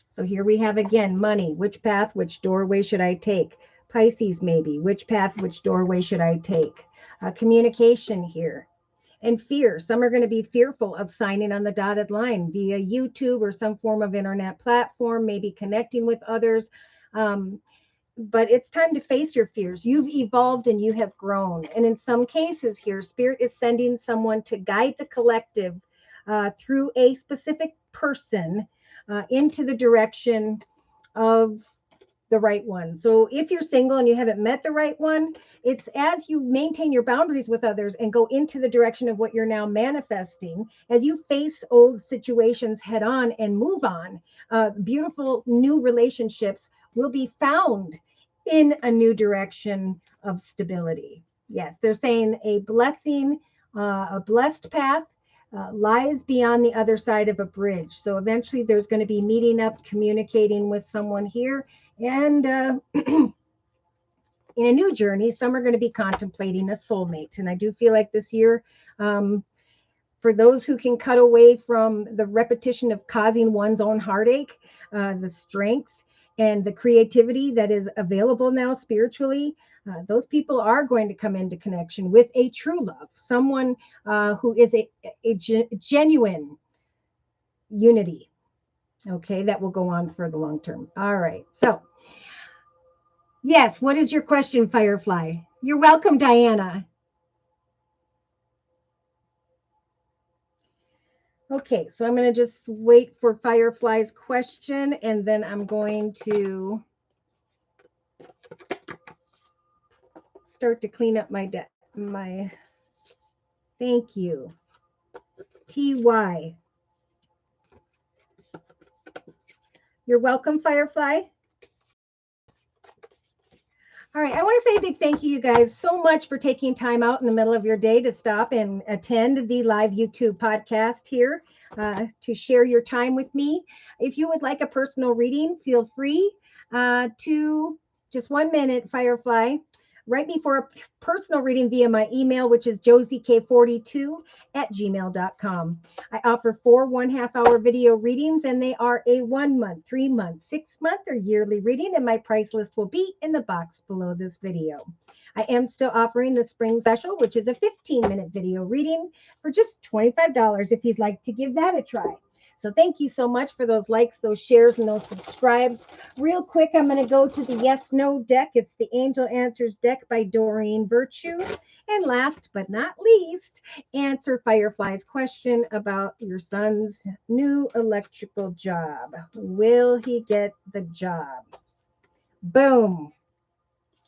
So here we have again money. Which path, which doorway should I take? Pisces, maybe. Which path, which doorway should I take? Communication here. And fear. Some are going to be fearful of signing on the dotted line via YouTube or some form of internet platform, maybe connecting with others. But it's time to face your fears. You've evolved and you have grown. And in some cases here, Spirit is sending someone to guide the collective through a specific person into the direction of the right one. So if you're single and you haven't met the right one, it's as you maintain your boundaries with others and go into the direction of what you're now manifesting, as you face old situations head on and move on, beautiful new relationships will be found in a new direction of stability. Yes, they're saying a blessing, a blessed path lies beyond the other side of a bridge. So eventually there's going to be meeting up, communicating with someone here, and in a new journey, some are going to be contemplating a soulmate. And I do feel like this year, for those who can cut away from the repetition of causing one's own heartache, the strength and the creativity that is available now spiritually, those people are going to come into connection with a true love, someone who is a genuine unity, okay, that will go on for the long term. All right, so yes, what is your question, Firefly? You're welcome, Diana. Okay, so I'm going to just wait for Firefly's question, and then I'm going to start to clean up my thank you. TY. You're welcome, Firefly. All right, I want to say a big thank you guys so much for taking time out in the middle of your day to stop and attend the live YouTube podcast here to share your time with me. If you would like a personal reading, feel free to just 1 minute, Firefly. Write me for a personal reading via my email, which is josiek42@gmail.com. I offer 4 1/2-hour video readings, and they are a 1 month, 3 month, 6 month, or yearly reading, and my price list will be in the box below this video. I am still offering the spring special, which is a 15-minute video reading for just $25 if you'd like to give that a try. So thank you so much for those likes, those shares, and those subscribes. Real quick, I'm going to go to the Yes No deck. It's the Angel Answers deck by Dorian Virtue. And last but not least, answer Firefly's question about your son's new electrical job. Will he get the job? Boom.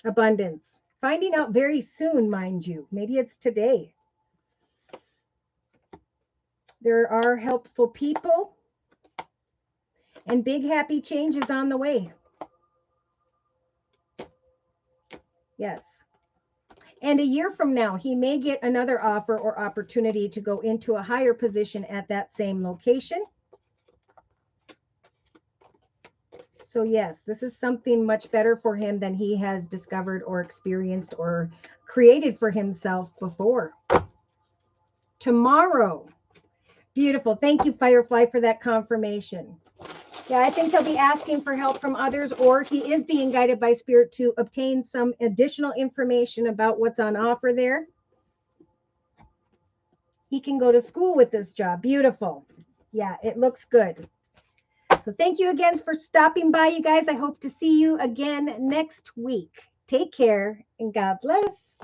Abundance. Finding out very soon, mind you. Maybe it's today. There are helpful people and big happy changes on the way. Yes. And a year from now, he may get another offer or opportunity to go into a higher position at that same location. So yes, this is something much better for him than he has discovered or experienced or created for himself before. Tomorrow. Beautiful. Thank you, Firefly, for that confirmation. Yeah, I think he'll be asking for help from others, or he is being guided by Spirit to obtain some additional information about what's on offer there. He can go to school with this job. Beautiful. Yeah, it looks good. So thank you again for stopping by, you guys. I hope to see you again next week. Take care and God bless.